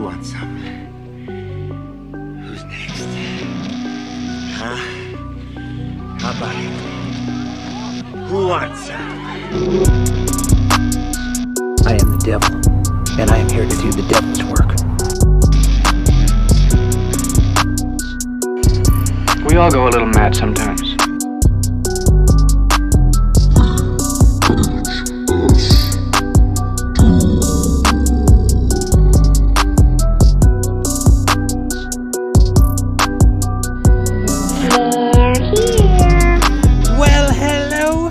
wants some? Who's next? Huh? How about it? Who wants some? I am the devil, and I am here to do the devil's work. We all go a little mad sometimes.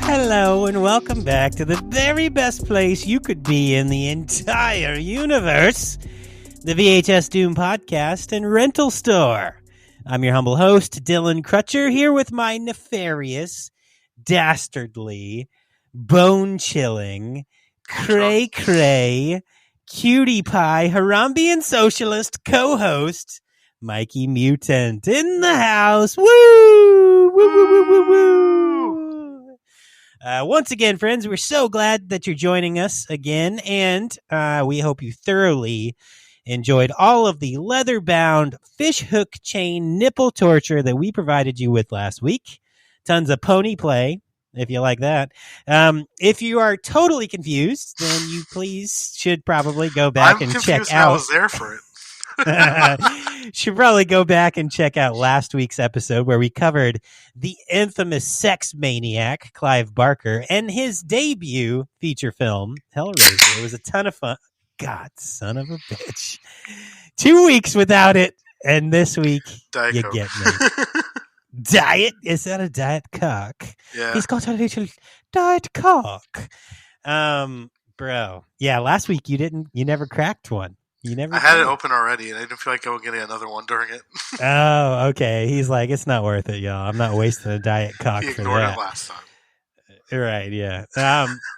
Hello, and welcome back to the very best place you could be in the entire universe, the VHS Doom Podcast and Rental Store. I'm your humble host, Dylan Crutcher, here with my nefarious, dastardly, bone-chilling, cray-cray, cutie pie, Harambean socialist co-host, Mikey Mutant in the house. Woo! Woo, woo, woo, woo, woo! Once again, friends, we're so glad that you're joining us again, and we hope you thoroughly enjoyed all of the leather-bound fish hook chain nipple torture that we provided you with last week. Tons of pony play, if you like that. If you are totally confused, then you should probably go back and check out. I was there for it. Should probably go back and check out last week's episode where we covered the infamous sex maniac Clive Barker and his debut feature film Hellraiser. It was a ton of fun. God, son of a bitch. 2 weeks without it, and this week Diet you Coke. get me. Diet? Is that a diet cock? Yeah. He's got a little diet cock. Bro. Yeah, last week you never cracked one. I had it open already, and I didn't feel like I would get another one during it. Oh, okay. He's like, it's not worth it, y'all. I'm not wasting a diet cock He for ignored that. it last time. Right, yeah.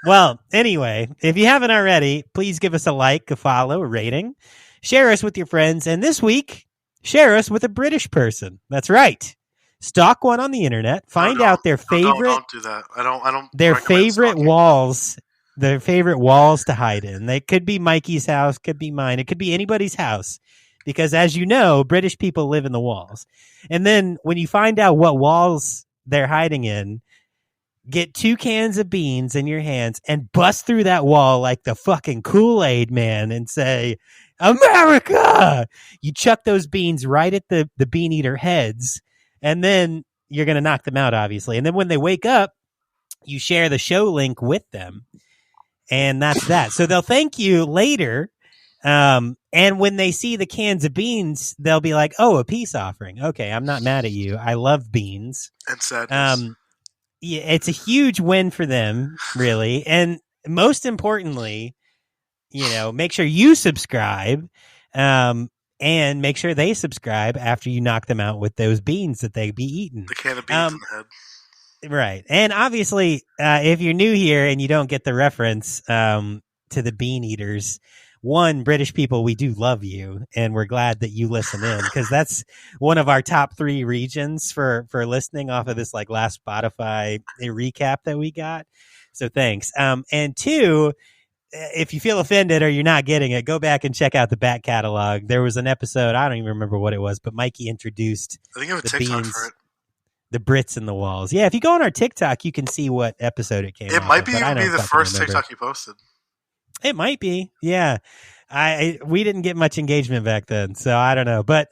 Well, anyway, if you haven't already, please give us a like, a follow, a rating. Share us with your friends. And this week, share us with a British person. That's right. Stalk one on the internet. Find out their favorite. Don't do that. I don't. Their recommend favorite stalking. walls. Their favorite walls to hide in. They could be Mikey's house, could be mine. It could be anybody's house. Because as you know, British people live in the walls. And then when you find out what walls they're hiding in, get 2 cans of beans in your hands and bust through that wall like the fucking Kool-Aid man and say, America! You chuck those beans right at the bean eater heads, and then you're going to knock them out, obviously. And then when they wake up, you share the show link with them. And that's that. So they'll thank you later. And when they see the cans of beans, they'll be like, oh, a peace offering. Okay, I'm not mad at you. I love beans. And sadness. Yeah, it's a huge win for them, really. And most importantly, make sure you subscribe, and make sure they subscribe after you knock them out with those beans that they be eating. The can of beans in the head. Right. And obviously, if you're new here and you don't get the reference to the bean eaters, one, British people, we do love you, and we're glad that you listen in, because that's one of our top 3 regions for listening off of this last Spotify recap that we got. So thanks. And 2, if you feel offended or you're not getting it, go back and check out the back catalog. There was an episode, I don't even remember what it was, but Mikey introduced I think I have a the TikTok beans. for it. The Brits in the walls. Yeah, if you go on our TikTok, you can see what episode it came. It off might of, be but I even be don't the fucking first remember. TikTok you posted. It might be. Yeah, we didn't get much engagement back then, so I don't know. But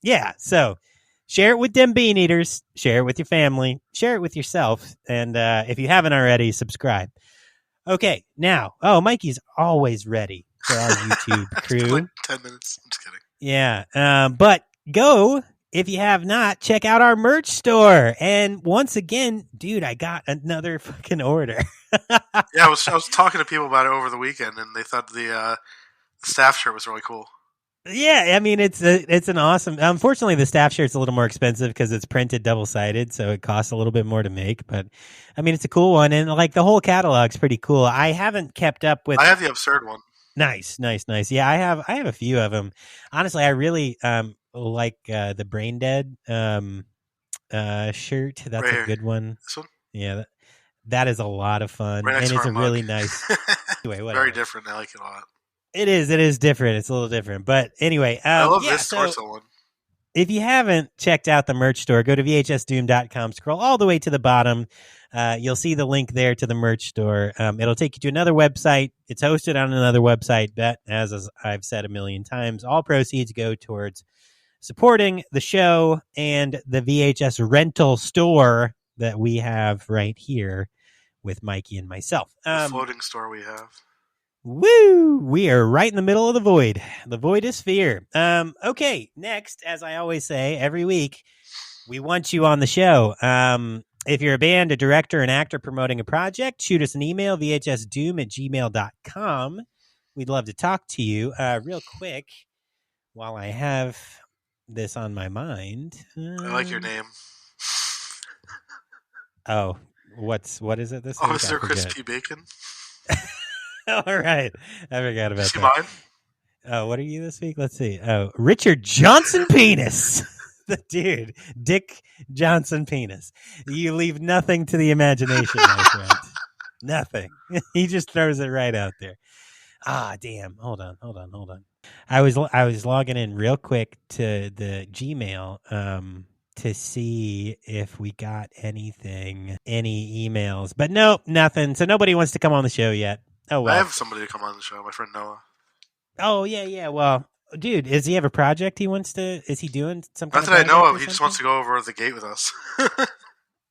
yeah. So share it with them bean eaters. Share it with your family. Share it with yourself. And if you haven't already, subscribe. Okay, now. Oh, Mikey's always ready for our YouTube crew. It's been like 10 minutes. I'm just kidding. Yeah, but go. If you have not, check out our merch store. And once again, dude, I got another fucking order. Yeah, I was talking to people about it over the weekend, and they thought the staff shirt was really cool. Yeah, I mean, it's an awesome. Unfortunately, the staff shirt's a little more expensive because it's printed double-sided, so it costs a little bit more to make. But I mean, it's a cool one, and the whole catalog's pretty cool. I haven't kept up with. I have the absurd one. Nice. Yeah, I have a few of them. Honestly, I really like the Brain Dead shirt. That's Right a here. good one. This one? Yeah, that is a lot of fun, Right and next to it's our a mug. really nice. Anyway, whatever. Very different. I like it a lot. It is different. It's a little different. But anyway, I love yeah, this so torso one. if you haven't checked out the merch store, go to vhsdoom.com, scroll all the way to the bottom. You'll see the link there to the merch store. It'll take you to another website. It's hosted on another website, but as I've said a million times, all proceeds go towards supporting the show and the VHS rental store that we have right here with Mikey and myself. The floating store we have. Woo! We are right in the middle of the void. The void is fear. Okay, next, as I always say every week, we want you on the show. If you're a band, a director, an actor promoting a project, shoot us an email, vhsdoom@gmail.com. We'd love to talk to you. Real quick, while I have this on my mind. I like your name. Oh, what is it this week? Officer Chris P. Bacon. All right. I forgot about See that. mine? Oh, what are you this week? Let's see. Oh, Richard Johnson Penis. The dude, Dick Johnson Penis. You leave nothing to the imagination, my friend. Nothing. He just throws it right out there. Ah, damn. Hold on. I was logging in real quick to the Gmail to see if we got any emails. But nope, nothing. So nobody wants to come on the show yet. Oh, well. I have somebody to come on the show, my friend Noah. Oh, yeah. Well, dude, does he have a project he wants to... Is he doing some kind Not that of I know project of. He or just something? wants to go over the gate with us.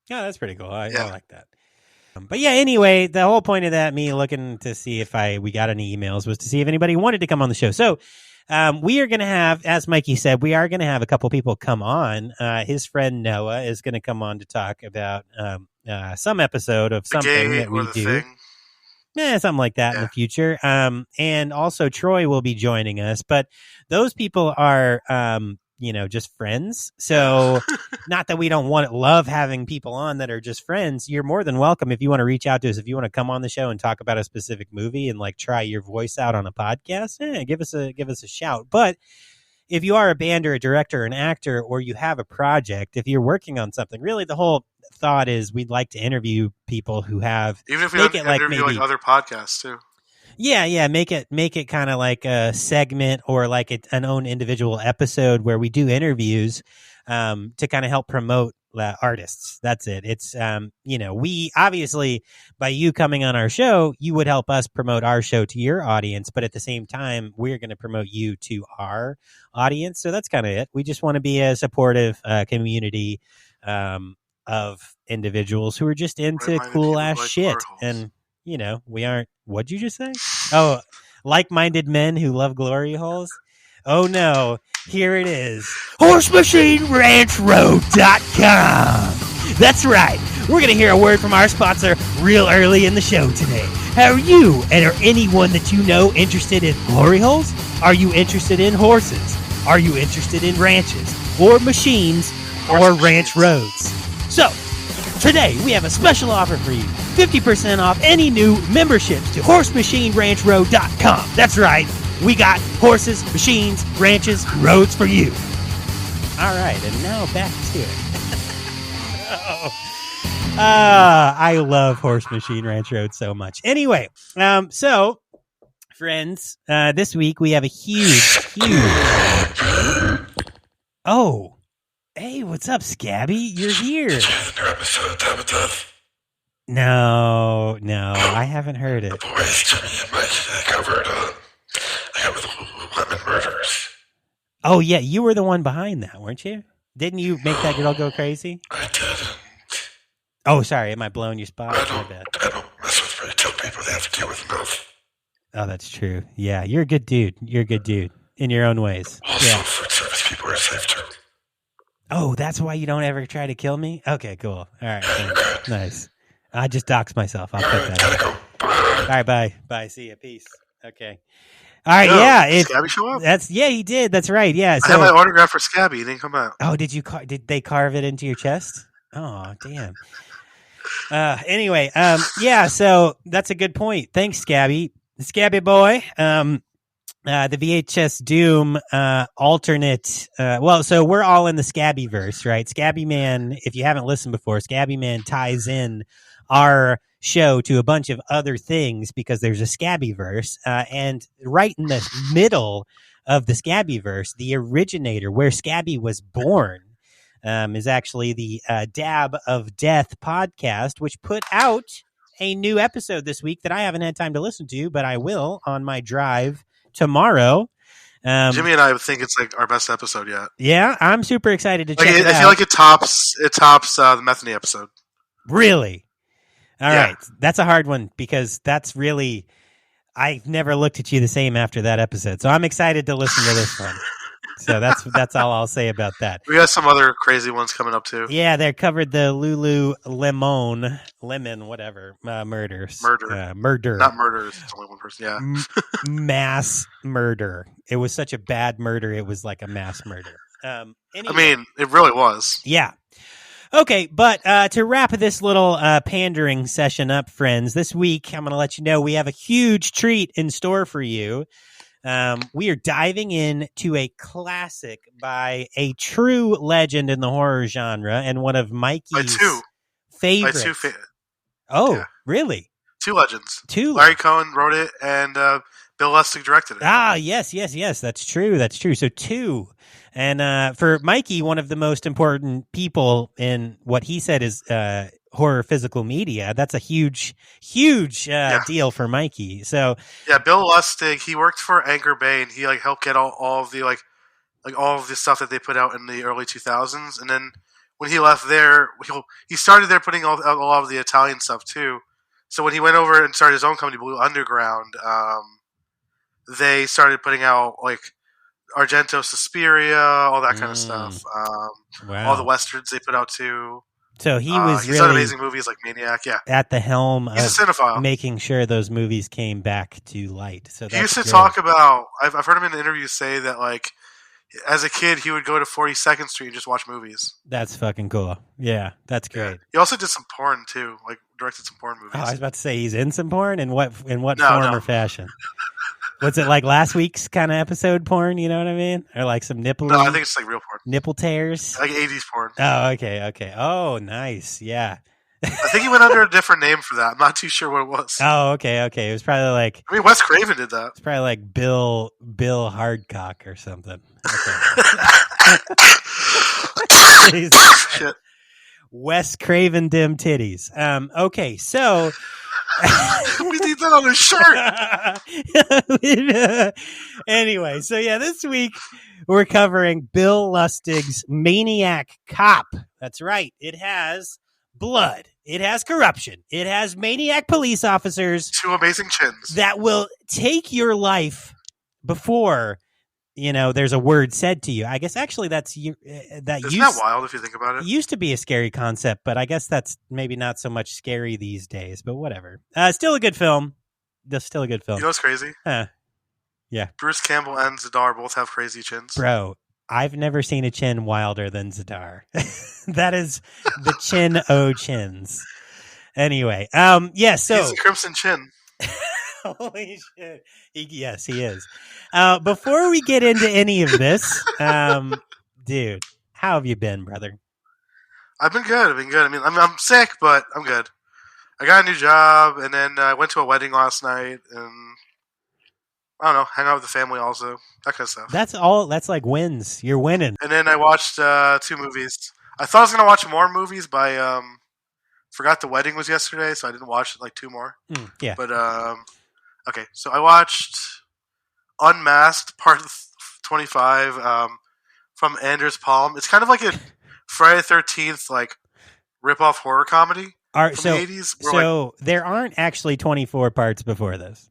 Yeah, that's pretty cool. I Yeah. like that. But yeah, anyway, the whole point of that, me looking to see if we got any emails, was to see if anybody wanted to come on the show. So we are going to have, as Mikey said, we are going to have a couple people come on. His friend Noah is going to come on to talk about some episode of something that we do. Thing. Yeah, something like that in the future. And also Troy will be joining us, but those people are, just friends. So not that we don't love having people on that are just friends. You're more than welcome if you want to reach out to us. If you want to come on the show and talk about a specific movie and like try your voice out on a podcast, give us a shout. But if you are a band or a director or an actor, or you have a project, if you're working on something, really the whole thought is we'd like to interview people who have, even if we have to interview like other podcasts too. Yeah, make it kind of like a segment or like an own individual episode where we do interviews to kind of help promote artists. That's it. It's we obviously, by you coming on our show, you would help us promote our show to your audience, but at the same time we're going to promote you to our audience. So that's kind of it. We just want to be a supportive community of individuals who are just into cool ass shit. And we aren't, what'd you just say? Oh, like-minded men who love glory holes. Oh no, here it is. HorsemachineRanchRoad.com. That's right. We're going to hear a word from our sponsor real early in the show today. Are you and are anyone that you know interested in glory holes? Are you interested in horses? Are you interested in ranches or machines or ranch roads? So, today we have a special offer for you. 50% off any new memberships to HorsemachineRanchRoad.com. That's right. We got horses, machines, ranches, roads for you. All right, and now back to it. I love Horse Machine Ranch Road so much. Anyway, so, friends, this week we have a huge... Oh, hey, what's up, Scabby? You're here. No, I haven't heard it. The boys, Jimmy and Mike, covered Lemon Murders. Oh, yeah, you were the one behind that, weren't you? Didn't you make that girl go crazy? I didn't. Oh, sorry, am I blowing your spot? I don't mess with retail people. They have to deal with enough. Oh, that's true. Yeah, you're a good dude. In your own ways. Also, yeah. food service people are safe too. Oh, that's why you don't ever try to kill me? Okay, cool. All right, thanks. Nice. I just doxed myself. I'll put that Gotta in. go. All right, bye. See ya. Peace. Okay. All right, Did Scabby show up? He did. That's right. Yeah. So, I have my autograph for Scabby. He didn't come out. Oh, did they carve it into your chest? Oh, damn. Anyway, yeah. So that's a good point. Thanks, Scabby boy. The VHS Doom alternate. So we're all in the Scabby verse, right? Scabby Man. If you haven't listened before, Scabby Man ties in our show to a bunch of other things because there's a Scabbyverse. And right in the middle of the Scabbyverse, the originator, where Scabby was born, is actually the Dab of Death podcast, which put out a new episode this week that I haven't had time to listen to, but I will on my drive tomorrow. Jimmy and I think it's like our best episode yet. Yeah, I'm super excited to check it out. I feel like it tops the Metheny episode. Really? All Yeah. right. That's a hard one because that's really, I've never looked at you the same after that episode. So I'm excited to listen to this one. So that's all I'll say about that. We got some other crazy ones coming up too. Yeah, they covered the Lemon, whatever, murders. Murder. Not murder, it's only one person, yeah. Mass murder. It was such a bad murder, it was like a mass murder. Anyway. I mean, it really was. Yeah. Okay, but to wrap this little pandering session up, friends, this week I'm going to let you know we have a huge treat in store for you. We are diving into a classic by a true legend in the horror genre and one of Mikey's favorites. Yeah. Really? Two legends. Two. Larry Cohen wrote it, and Bill Lustig directed it. Ah, yes. That's true. So two. And for Mikey, one of the most important people in what he said is horror physical media. That's a huge deal for Mikey. So yeah, Bill Lustig, he worked for Anchor Bay, and he like helped get all of the all of the stuff that they put out in the early 2000s. And then when he left there, he started there putting a lot of the Italian stuff too. So when he went over and started his own company, Blue Underground, they started putting out like Argento Suspiria, all that kind of stuff. Wow. All the westerns they put out too. So he was he's really done amazing movies like Maniac. Yeah, at the helm he's a cinephile, making sure those movies came back to light. So he used to talk about. I've heard him in interviews say that like as a kid he would go to 42nd Street and just watch movies. That's fucking cool. Yeah, that's great. He also did some porn too, like directed some porn movies. Oh, I was about to say he's in some porn. In what form or fashion? Was it like last week's kind of episode porn? You know what I mean? Or like some nipple? No, I think it's like real porn. Nipple tears? Like 80s porn. Oh, okay. Oh, nice. Yeah. I think he went under a different name for that. I'm not too sure what it was. Oh, okay. It was probably like... I mean, Wes Craven did that. It's probably like Bill Hardcock or something. Okay. Shit. Wes Craven dim titties. Okay, so... We need that on a shirt. Anyway, so yeah, this week we're covering Bill Lustig's Maniac Cop. That's right. It has blood. It has corruption. It has maniac police officers. Two amazing chins. That will take your life before, there's a word said to you. I guess actually Isn't that wild if you think about it? Used to be a scary concept, but I guess that's maybe not so much scary these days, but whatever. Still a good film. Still a good film. You know what's crazy? Yeah. Bruce Campbell and Zadar both have crazy chins. Bro, I've never seen a chin wilder than Zadar. That is the chin o' chins. Anyway, so he's a crimson chin. Holy shit. Yes, he is. Before we get into any of this, dude, how have you been, brother? I've been good. I mean, I'm sick, but I'm good. I got a new job, and then I went to a wedding last night, and I don't know, hang out with the family also, that kind of stuff. That's like wins. You're winning. And then I watched 2 movies. I thought I was going to watch more movies, but forgot the wedding was yesterday, so I didn't watch like 2 more. Yeah. But, okay, so I watched Unmasked, part 25, from Anders Palm. It's kind of like a Friday the 13th, like, rip-off horror comedy from the 80s. So there aren't actually 24 parts before this?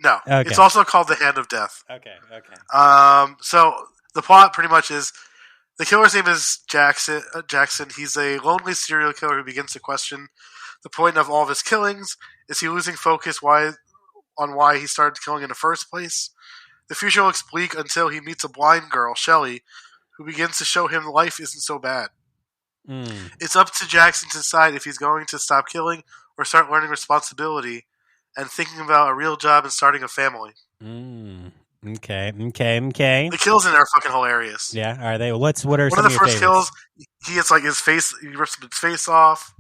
No. Okay. It's also called The Hand of Death. Okay. So the plot pretty much is the killer's name is Jackson. He's a lonely serial killer who begins to question the point of all of his killings. Is he losing focus on why he started killing in the first place? The future looks bleak until he meets a blind girl, Shelley, who begins to show him life isn't so bad. It's up to Jackson to decide if he's going to stop killing or start learning responsibility and thinking about a real job and starting a family. Okay. The kills in there are fucking hilarious. Yeah, are they? What are One some of the of your first favorites? kills, he rips his face off.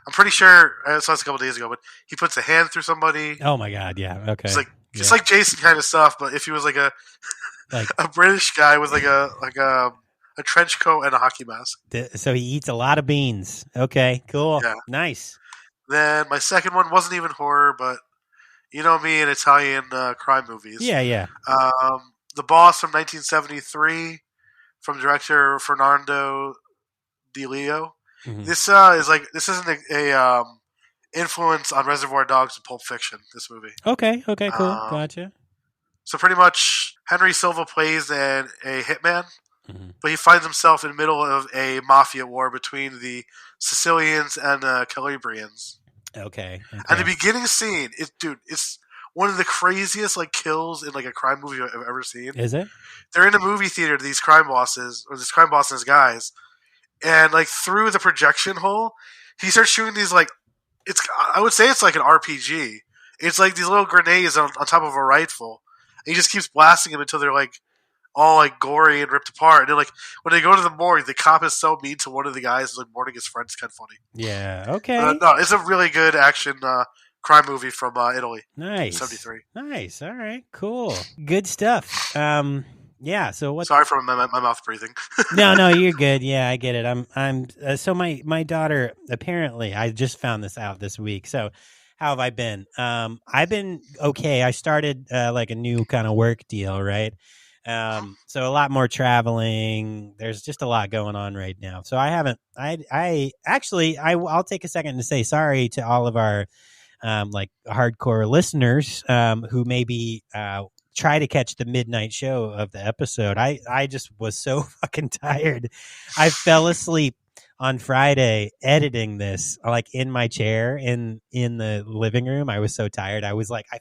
I'm pretty sure I saw this a couple days ago, but he puts a hand through somebody. Oh my god, yeah, okay. It's like Jason kind of stuff, but if he was like a British guy with like a trench coat and a hockey mask. So he eats a lot of beans. Okay, cool. Yeah. Nice. Then my second one wasn't even horror, but you know me and Italian crime movies. Yeah. The Boss from 1973 from director Fernando Di Leo. Mm-hmm. This isn't a influence on Reservoir Dogs and Pulp Fiction. This movie. Okay, cool, gotcha. So pretty much, Henry Silva plays a hitman, but he finds himself in the middle of a mafia war between the Sicilians and Calabrians. Okay. And the beginning scene, it's one of the craziest kills in a crime movie I've ever seen. Is it? They're in a movie theater, these crime bosses and his guys, and through the projection hole, he starts shooting these I would say it's like an RPG. It's like these little grenades on top of a rifle. And he just keeps blasting them until they're all gory and ripped apart. And then when they go to the morgue, the cop is so mean to one of the guys who's mourning his friend. It's kind of funny. Yeah. Okay. No, it's a really good action crime movie from Italy. Nice. 73. Nice. All right. Cool. Good stuff. Yeah. So what? Sorry for my mouth breathing. No, you're good. Yeah, I get it. I'm. So my daughter, apparently, I just found this out this week. So how have I been? I've been okay. I started a new kind of work deal, right? So a lot more traveling. There's just a lot going on right now. So I haven't. I'll take a second to say sorry to all of our hardcore listeners who maybe try to catch the midnight show of the episode. I just was so fucking tired. I fell asleep on Friday editing this in my chair in the living room. I was so tired. I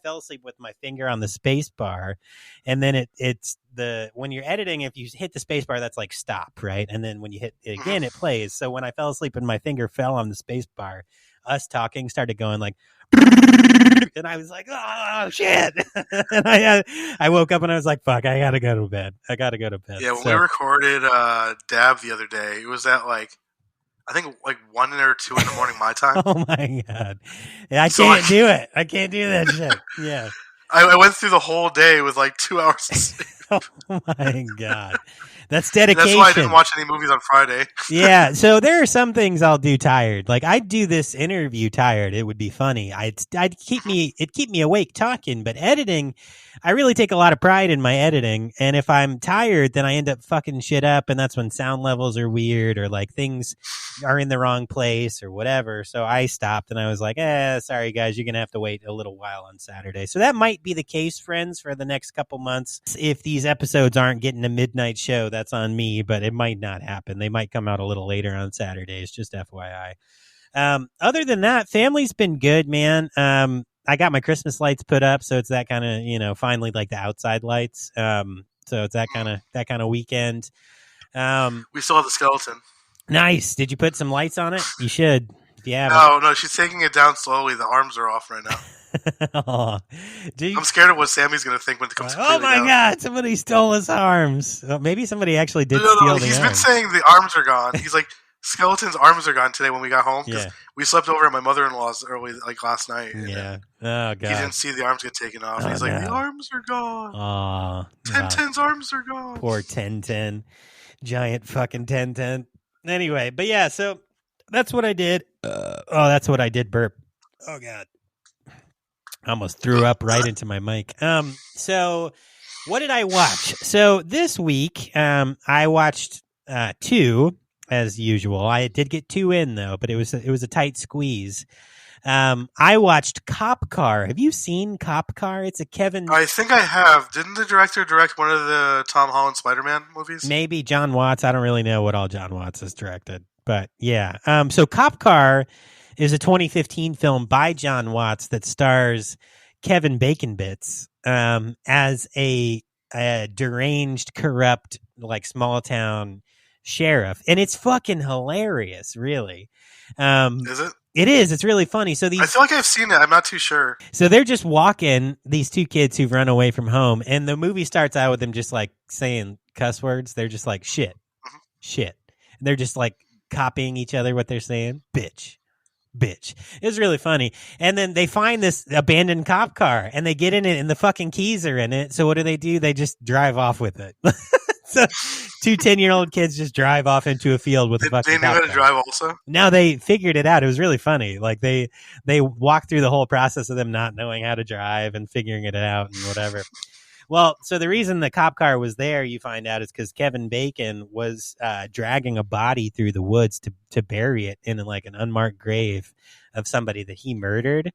fell asleep with my finger on the space bar, and then when you're editing, if you hit the space bar, that's stop, right? And then when you hit it again, it plays. So when I fell asleep and my finger fell on the space bar, us talking started going and I was like, oh shit. And I woke up and I was like, fuck, I gotta go to bed. Yeah, when we recorded Dab the other day, it was at I think 1 or 2 in the morning my time. Oh my god. I can't do it. I can't do that shit. Yeah. I went through the whole day with 2 hours of sleep. Oh my god. That's dedication. That's why I didn't watch any movies on Friday. Yeah, so there are some things I'll do tired. I'd do this interview tired. It would be funny. It'd keep me awake talking, but editing, I really take a lot of pride in my editing. And if I'm tired, then I end up fucking shit up, and that's when sound levels are weird or things are in the wrong place or whatever. So I stopped and I was like, sorry guys, you're gonna have to wait a little while on Saturday. So that might be the case, friends, for the next couple months. If these episodes aren't getting a midnight show, that's on me, but it might not happen. They might come out a little later on Saturdays, just FYI. Other than that, family's been good, man. I got my Christmas lights put up, so it's that kind of, finally the outside lights. So it's that kind of weekend. We still have the skeleton. Nice. Did you put some lights on it? You should. If you haven't. No, she's taking it down slowly. The arms are off right now. Oh, I'm scared of what Sammy's going to think when it comes. Oh my god! Somebody stole his arms. Maybe somebody actually did steal the arms. He's been saying the arms are gone. He's like, Skeleton's arms are gone today when we got home because we slept over at my mother-in-law's early, last night. Yeah. Oh god. He didn't see the arms get taken off. He's like, the arms are gone. Oh. 1010's arms are gone. Poor 1010, giant fucking 1010. Anyway, but yeah, so that's what I did. That's what I did. Burp. Oh god. I almost threw up right into my mic. So what did I watch? So this week, I watched 2 as usual. I did get 2 in though, but it was a tight squeeze. I watched Cop Car. Have you seen Cop Car? It's a Kevin. I think I have. Didn't the director direct one of the Tom Holland Spider-Man movies? Maybe John Watts. I don't really know what all John Watts has directed, but yeah. So Cop Car is a 2015 film by John Watts that stars Kevin Bacon Bits as a deranged, corrupt, small town sheriff, and it's fucking hilarious, really. Is it? It is. It's really funny. So I feel like I've seen it. I'm not too sure. So they're just walking, these 2 kids who've run away from home, and the movie starts out with them just saying cuss words. They're just shit, shit. And they're just copying each other what they're saying. Bitch, bitch. It was really funny. And then they find this abandoned cop car and they get in it and the fucking keys are in it. So what do? They just drive off with it. So 2 10-year-old kids just drive off into a field with a fucking They knew cop how to car. drive also? No, they figured it out. It was really funny. Like they walked through the whole process of them not knowing how to drive and figuring it out and whatever. Well, so the reason the cop car was there, you find out, is because Kevin Bacon was dragging a body through the woods to bury it in like an unmarked grave of somebody that he murdered.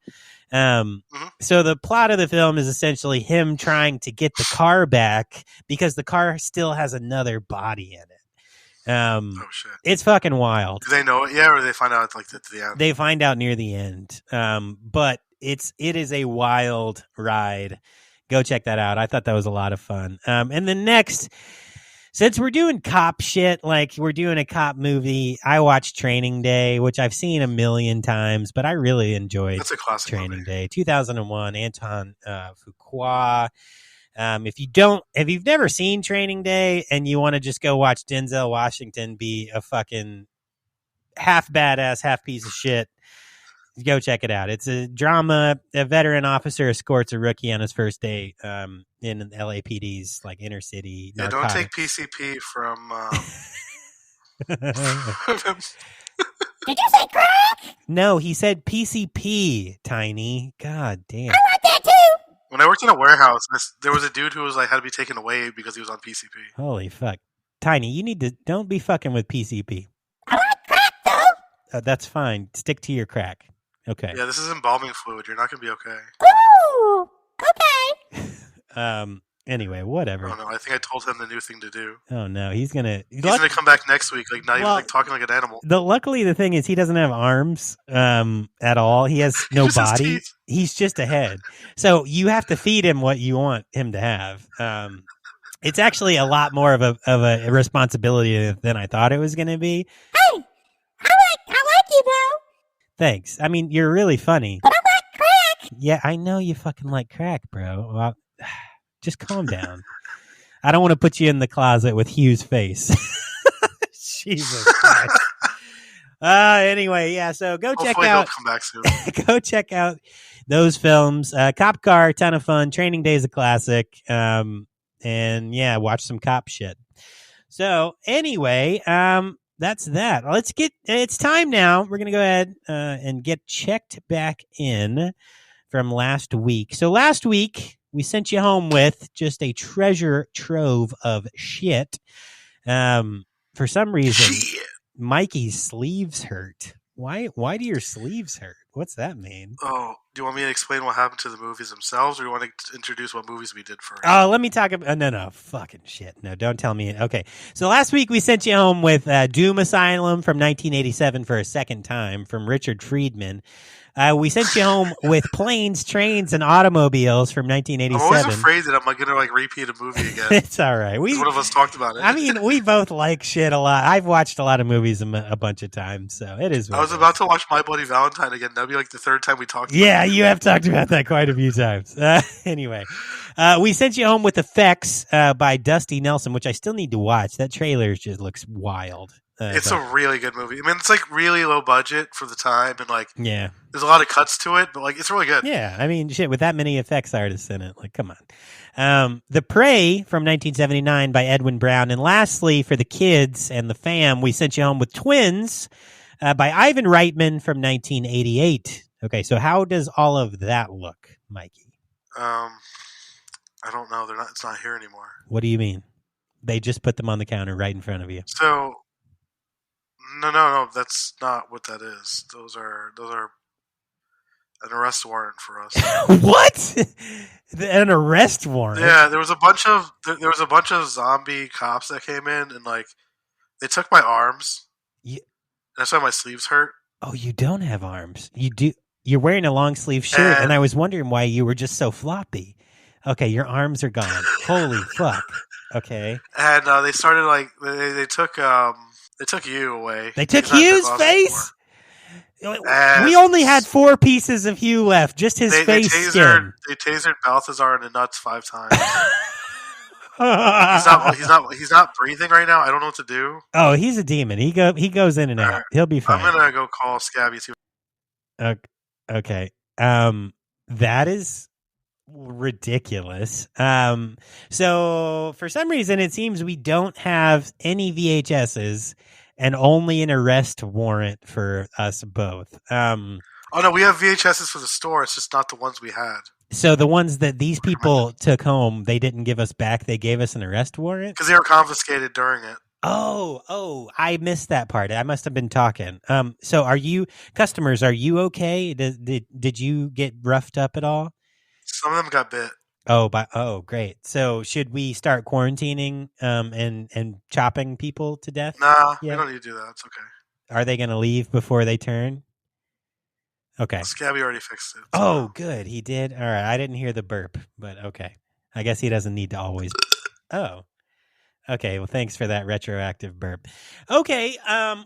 So the plot of the film is essentially him trying to get the car back because the car still has another body in it. Oh shit! It's fucking wild. Do they know it yet, or they find out like at the end? They find out near the end. But it is a wild ride. Go check that out. I thought that was a lot of fun. And then next, since we're doing cop shit, like we're doing a cop movie, I watched Training Day, which I've seen a million times, but I really enjoyed That's a classic Training movie. Day. 2001, Anton Fuqua. If you've never seen Training Day and you want to just go watch Denzel Washington be a fucking half badass, half piece of shit, go check it out. It's a drama. A veteran officer escorts a rookie on his first day in LAPD's like inner city. Yeah, don't take PCP from. Did you say crack? No, he said PCP. Tiny. God damn. I want that too. When I worked in a warehouse, there was a dude who was like had to be taken away because he was on PCP. Holy fuck, Tiny. You need to don't be fucking with PCP. I want crack though. That's fine. Stick to your crack. Okay. Yeah, this is embalming fluid. You're not gonna be okay. Ooh. Okay. Anyway, whatever. Oh no, I think I told him the new thing to do. Oh no, he's gonna come back next week, like not even like talking like an animal. Luckily, the thing is, he doesn't have arms at all. He has no Just his body. teeth. He's just a head. So you have to feed him what you want him to have. It's actually a lot more of a responsibility than I thought it was going to be. Hey, I like you, bro. Thanks. I mean, you're really funny. But I like crack. Yeah, I know you fucking like crack, bro. Well, just calm down. I don't want to put you in the closet with Hugh's face. Jesus Christ. Anyway, yeah. So go Hopefully check out. He'll come back soon. Go check out those films. Cop Car, ton of fun. Training Day is a classic. And yeah, watch some cop shit. So anyway, that's that. It's time now. We're going to go ahead and get checked back in from last week. So last week, we sent you home with just a treasure trove of shit. For some reason, Mikey's sleeves hurt. Why do your sleeves hurt? What's that mean? Oh, do you want me to explain what happened to the movies themselves, or do you want to introduce what movies we did first? Oh, let me talk about... No, fucking shit. No, don't tell me. Okay, so last week we sent you home with Doom Asylum from 1987 for a second time from Richard Friedman. We sent you home with Planes, Trains, and Automobiles from 1987. I'm always afraid that I'm going to repeat a movie again. It's all right. One of us talked about it. I mean, we both like shit a lot. I've watched a lot of movies a bunch of times, so it is. I was about to watch My Bloody Valentine again. That'd be like the third time we talked about it. Yeah, you have talked about that quite a few times. Anyway, we sent you home with Effects by Dusty Nelson, which I still need to watch. That trailer just looks wild. It's a really good movie. I mean, it's like really low budget for the time, and like yeah, there's a lot of cuts to it, but like it's really good. Yeah, I mean, shit, with that many effects artists in it, like, come on. The Prey from 1979 by Edwin Brown, and lastly, for the kids and the fam, we sent you home with Twins by Ivan Reitman from 1988. Okay, so how does all of that look, Mikey? I don't know. It's not here anymore. What do you mean? They just put them on the counter right in front of you. So. No, that's not what that is. Those are an arrest warrant for us. What? An arrest warrant? Yeah, there was a bunch of zombie cops that came in, and like they took my arms. That's why my sleeves hurt. Oh, you don't have arms. You do. You're wearing a long sleeve shirt, and I was wondering why you were just so floppy. Okay, your arms are gone. Holy fuck. Okay. And they started like they took you away. They took Hugh's face? We only had 4 pieces of Hugh left. Just his face skin. They tasered Balthazar in the nuts 5 times. He's not breathing right now. I don't know what to do. Oh, he's a demon. He goes in and out. He'll be fine. I'm gonna go call Scabby too. Okay. That is ridiculous. So for some reason, it seems we don't have any VHSs and only an arrest warrant for us both. Oh no, we have VHSs for the store. It's just not the ones we had So the ones that these people took home, they didn't give us back. They gave us an arrest warrant because they were confiscated during it. Oh, I missed that part. I must have been talking. So are you customers? Are you okay? Did you get roughed up at all? Some of them got bit. Oh, great. So should we start quarantining and chopping people to death? Nah, Yeah. we don't need to do that. It's okay. Are they going to leave before they turn? Okay. Scabby already fixed it. So. Oh, good. He did. All right. I didn't hear the burp, but okay. I guess he doesn't need to always. Oh. Okay, well, thanks for that retroactive burp. Okay,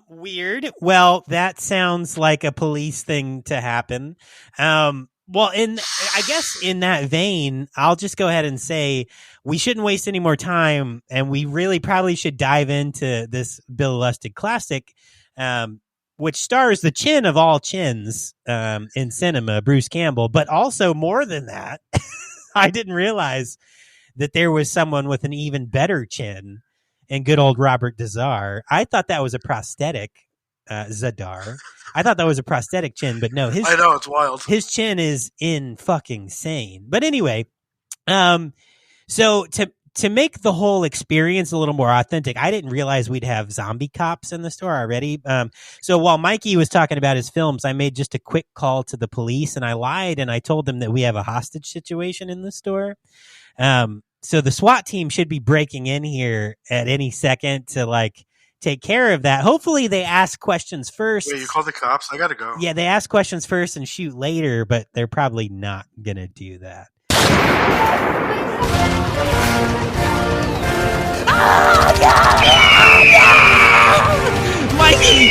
weird. Well, that sounds like a police thing to happen. Well, I guess in that vein, I'll just go ahead and say we shouldn't waste any more time, and we really probably should dive into this Bill Lustig classic, which stars the chin of all chins in cinema, Bruce Campbell, but also more than that, I didn't realize that there was someone with an even better chin and good old Robert Dazar. I thought that was a prosthetic, Zadar. I thought that was a prosthetic chin, but no, I know, it's wild. His chin is in fucking sane. But anyway, so to make the whole experience a little more authentic, I didn't realize we'd have zombie cops in the store already. So while Mikey was talking about his films, I made just a quick call to the police, and I lied, and I told them that we have a hostage situation in the store. So the SWAT team should be breaking in here at any second to take care of that. Hopefully they ask questions first. Wait, you called the cops? I gotta go. Yeah, they ask questions first and shoot later, but they're probably not gonna do that. Oh, no! Mikey!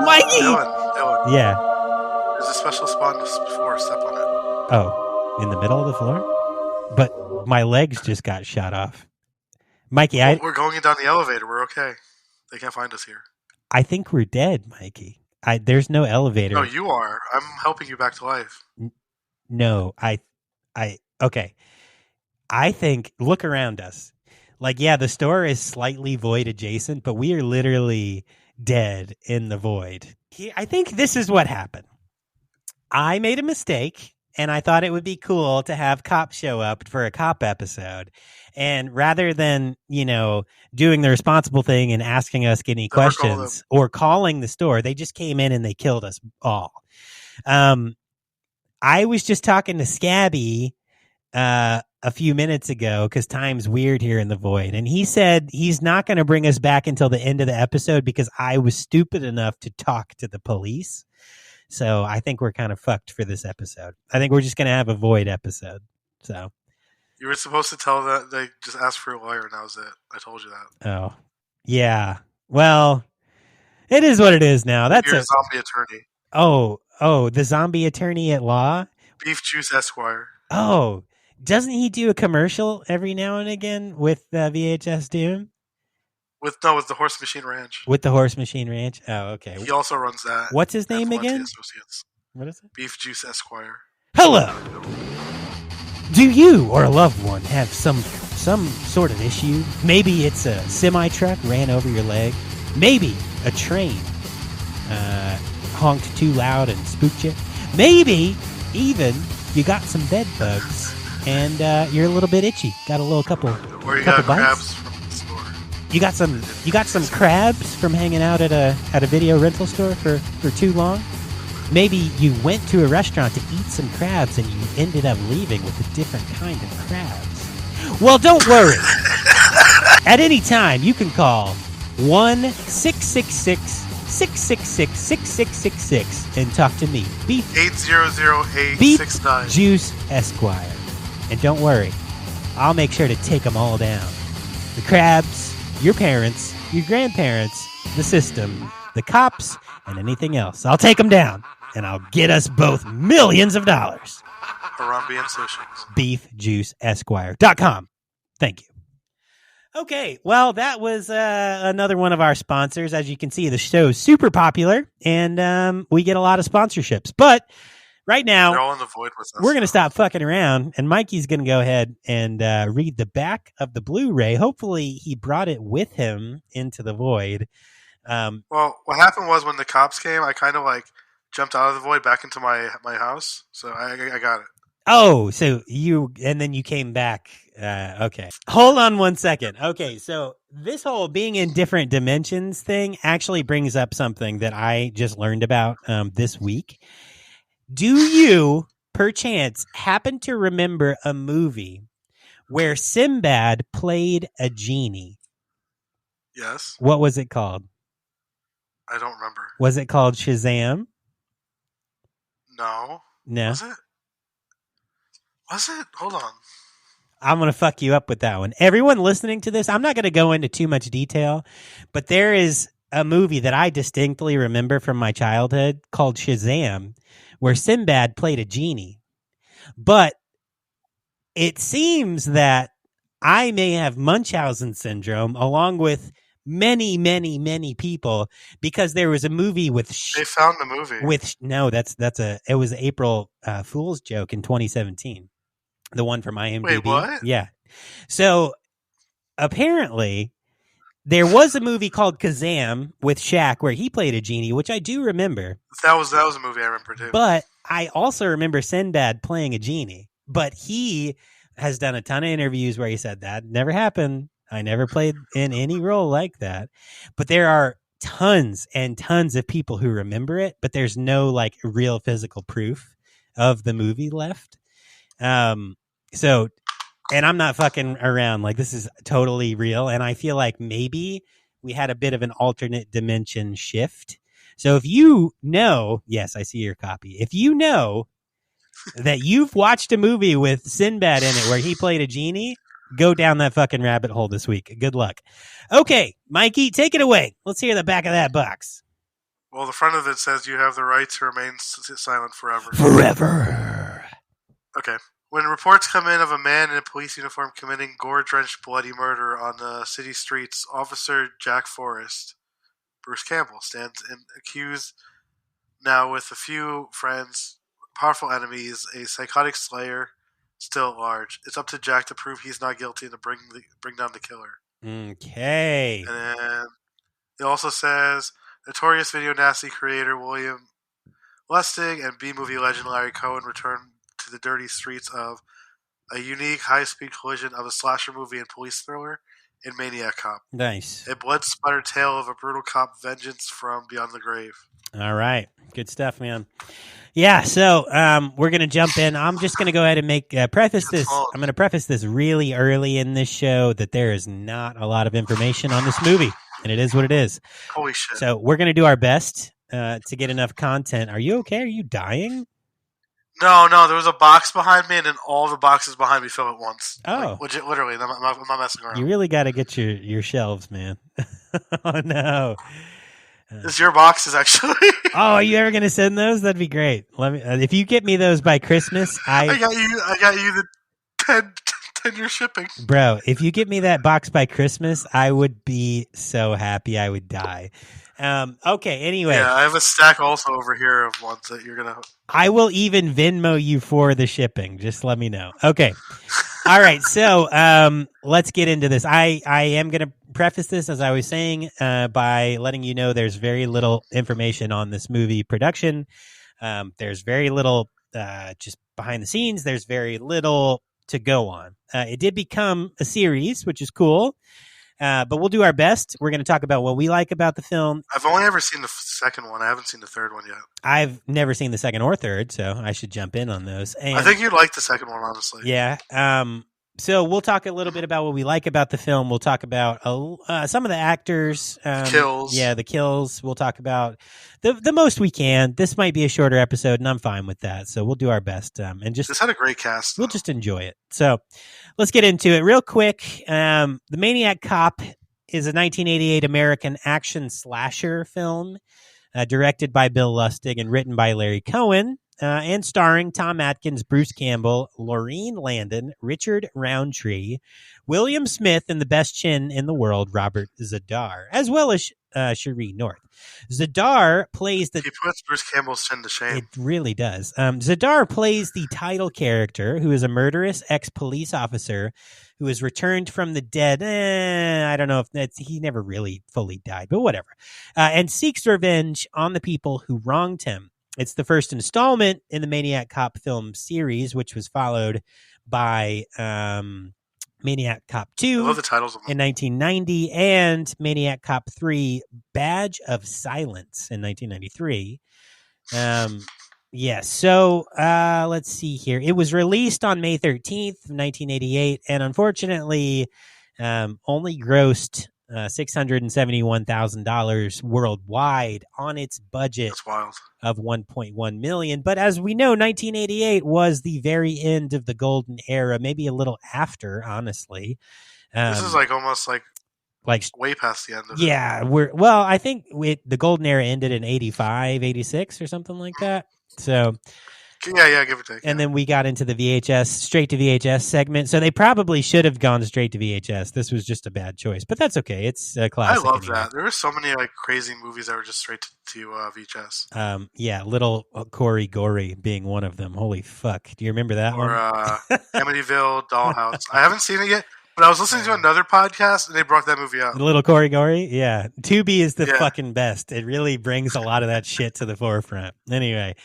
Mikey! Dylan. Yeah. There's a special spot on the floor. Step on it. Oh, in the middle of the floor? But my legs just got shot off. Mikey, we're going down the elevator. We're okay. They can't find us here. I think we're dead, Mikey. There's no elevator. No, you are. I'm helping you back to life. No, okay. I think, look around us. The store is slightly void adjacent, but we are literally dead in the void. I think this is what happened. I made a mistake, and I thought it would be cool to have cops show up for a cop episode. And rather than, doing the responsible thing and asking us any questions or calling the store, they just came in and they killed us all. I was just talking to Scabby a few minutes ago because time's weird here in the void, and he said he's not going to bring us back until the end of the episode because I was stupid enough to talk to the police. So I think we're kind of fucked for this episode. I think we're just going to have a void episode. So you were supposed to tell that they just asked for a lawyer, and that was it. I told you that. Oh, yeah. Well, it is what it is now. That's You're a zombie attorney. Oh, the zombie attorney at law? Beef Juice Esquire. Oh, doesn't he do a commercial every now and again with VHS Doom? With the Horse Machine Ranch. With the Horse Machine Ranch? Oh, okay. He also runs that. What's his name again? Associates. What is it? Beef Juice Esquire. Hello! Do you or a loved one have some sort of issue? Maybe it's a semi-truck ran over your leg. Maybe a train honked too loud and spooked you. Maybe even you got some bed bugs and you're a little bit itchy. Got a couple or you couple got bites. crabs from the store. You got some crabs from hanging out at a video rental store for too long. Maybe you went to a restaurant to eat some crabs and you ended up leaving with a different kind of crabs. Well, don't worry. At any time, you can call 1-666-666-6666 and talk to me, Beef 800-869. Juice Esquire. And don't worry, I'll make sure to take them all down. The crabs, your parents, your grandparents, the system, the cops, and anything else. I'll take them down. and I'll get us both millions of dollars. Harambe and socials. BeefJuiceEsquire.com. Thank you. Okay, well, that was another one of our sponsors. As you can see, the show's super popular, and we get a lot of sponsorships. But right They're now, all in the void with us. we're going to stop fucking around, and Mikey's going to go ahead and read the back of the Blu-ray. Hopefully, he brought it with him into the void. Well, what happened was when the cops came, I kind of like jumped out of the void back into my house. So I got it. Oh, so and then you came back. Okay. Hold on one second. Okay, so this whole being in different dimensions thing actually brings up something that I just learned about this week. Do you, perchance, happen to remember a movie where Sinbad played a genie? Yes. What was it called? I don't remember. Was it called Shazam? No. No. Was it? Hold on. I'm going to fuck you up with that one. Everyone listening to this, I'm not going to go into too much detail, but there is a movie that I distinctly remember from my childhood called Shazam, where Sinbad played a genie. But it seems that I may have Munchausen syndrome along with many, many, many people, because there was a movie with They found the movie. it was April Fool's joke in 2017. The one from IMDb. Wait, what? Yeah. So apparently there was a movie called Kazam with Shaq where he played a genie, which I do remember. That was a movie I remember too. But I also remember Sinbad playing a genie. But he has done a ton of interviews where he said that never happened. I never played in any role like that. But there are tons and tons of people who remember it, but there's no like real physical proof of the movie left. So, and I'm not fucking around. Like, this is totally real. And I feel like maybe we had a bit of an alternate dimension shift. So if you know, yes, I see your copy. If you know that you've watched a movie with Sinbad in it where he played a genie, go down that fucking rabbit hole this week. Good luck. Okay, Mikey, take it away. Let's hear the back of that box. Well, the front of it says you have the right to remain silent forever. Forever. Okay. When reports come in of a man in a police uniform committing gore-drenched bloody murder on the city streets, Officer Jack Forrest, Bruce Campbell, stands accused now with a few friends, powerful enemies, a psychotic slayer still at large. It's up to Jack to prove he's not guilty and to bring down the killer. Okay. And then it also says notorious video nasty creator William Lustig and B-movie legend Larry Cohen return to the dirty streets of a unique high-speed collision of a slasher movie and police thriller in Maniac Cop. Nice. A blood-splattered tale of a brutal cop vengeance from beyond the grave. All right. Good stuff, man. Yeah, so we're going to jump in. I'm just going to go ahead and preface this. I'm going to preface this really early in this show that there is not a lot of information on this movie, and it is what it is. Holy shit. So we're going to do our best to get enough content. Are you okay? Are you dying? No, there was a box behind me, and then all the boxes behind me fell at once. Oh. Like, legit, literally, I'm not messing around. You really got to get your shelves, man. Oh, no. This is your boxes, actually. Oh, are you ever going to send those? That'd be great. Let me. If you get me those by Christmas, I got you the 10-year shipping. Bro, if you get me that box by Christmas, I would be so happy I would die. Okay, anyway. Yeah, I have a stack also over here of ones that you're going to... I will even Venmo you for the shipping. Just let me know. Okay. All right, so let's get into this. I am going to preface this, as I was saying, by letting you know there's very little information on this movie production. There's very little just behind the scenes. There's very little to go on. It did become a series, which is cool. But we'll do our best. We're going to talk about what we like about the film. I've only ever seen the second one. I haven't seen the third one yet. I've never seen the second or third, so I should jump in on those. And, I think you'd like the second one, honestly. Yeah. So we'll talk a little bit about what we like about the film. We'll talk about some of the actors. Kills. Yeah, the kills. We'll talk about the most we can. This might be a shorter episode, and I'm fine with that. So we'll do our best. And just this had a great cast. We'll just enjoy it. So let's get into it real quick. The Maniac Cop is a 1988 American action slasher film. directed by Bill Lustig and written by Larry Cohen, and starring Tom Atkins, Bruce Campbell, Laureen Landon, Richard Roundtree, William Smith, and the best chin in the world, Robert Zadar, as well as Cherie North. Zadar plays the... He puts Bruce Campbell's chin to shame. It really does. Zadar plays the title character, who is a murderous ex-police officer who has returned from the dead. I don't know if that's... He never really fully died, but whatever. And seeks revenge on the people who wronged him. It's the first installment in the Maniac Cop film series, which was followed by Maniac Cop 2 I love the titles of them. in 1990 and Maniac Cop 3 Badge of Silence in 1993. So let's see here. It was released on May 13th, 1988, and unfortunately only grossed $671,000 worldwide on its budget That's wild. of $1.1 million. But as we know, 1988 was the very end of the golden era, maybe a little after, honestly. This is like almost like way past the end of it. Yeah, I think the golden era ended in 85, 86 or something like that. So Yeah, give or take. and then we got into the VHS, straight to VHS segment. So they probably should have gone straight to VHS. This was just a bad choice, but that's okay. It's a classic. I love anyway. that. There were so many like crazy movies that were just straight to VHS. Little Corey Gory being one of them. Holy fuck. Do you remember that Or one? Amityville Dollhouse. I haven't seen it yet, but I was listening to another podcast and they brought that movie up. Little Corey Gory? Yeah. Tubi is the Yeah. fucking best. It really brings a lot of that shit to the forefront. Anyway.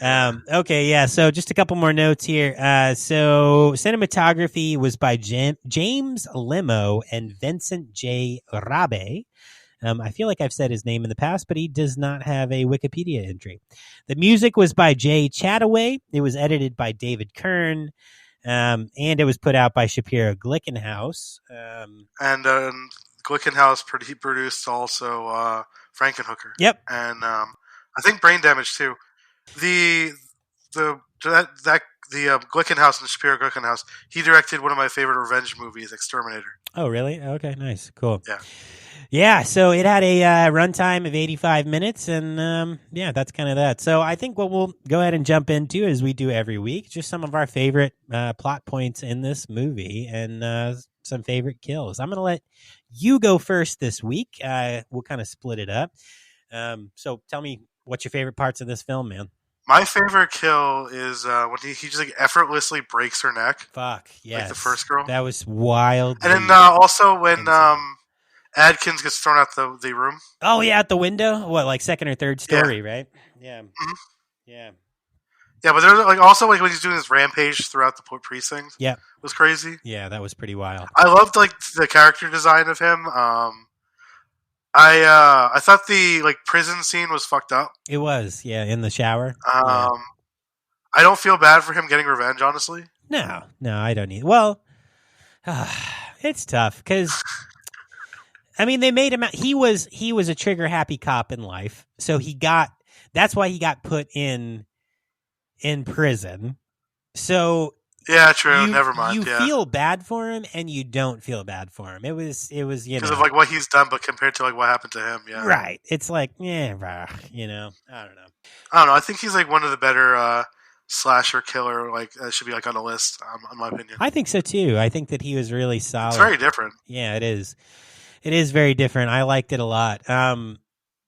Okay, yeah. So just a couple more notes here. So cinematography was by James Limo and Vincent J. Rabe. I feel like I've said his name in the past, but he does not have a Wikipedia entry. The music was by Jay Chataway. It was edited by David Kern. And it was put out by Shapiro Glickenhaus. And Glickenhaus produced also Frankenhooker. Yep. And I think Brain Damage too. The Glickenhaus and Shapiro Glickenhaus, he directed one of my favorite revenge movies, Exterminator. Oh, really? Okay, nice. Cool. Yeah. Yeah, so it had a runtime of 85 minutes, and that's kind of that. So I think what we'll go ahead and jump into, as we do every week, just some of our favorite plot points in this movie and some favorite kills. I'm going to let you go first this week. We'll kind of split it up. So tell me what's your favorite parts of this film, man? My favorite kill is when he just like effortlessly breaks her neck. Fuck, yes. Like the first girl. That was wild. And then also when Adkins gets thrown out the room. Oh, yeah, out the window? What, like second or third story, right? Yeah. Mm-hmm. Yeah. Yeah, but there's like also like when he's doing his rampage throughout the precinct. Yeah. Was crazy. Yeah, that was pretty wild. I loved like the character design of him. I thought the like prison scene was fucked up. It was, yeah, in the shower. I don't feel bad for him getting revenge, honestly. No, I don't need. Well, it's tough because I mean they made him. He was a trigger happy cop in life, so that's why he got put in prison. So yeah, true. Never mind. You yeah. feel bad for him, and you don't feel bad for him. It was because of like what he's done, but compared to like what happened to him, yeah, right. It's like I don't know. I don't know. I think he's like one of the better slasher killer. Like that should be like on the list, in my opinion. I think so too. I think that he was really solid. It's very different. Yeah, it is. It is very different. I liked it a lot.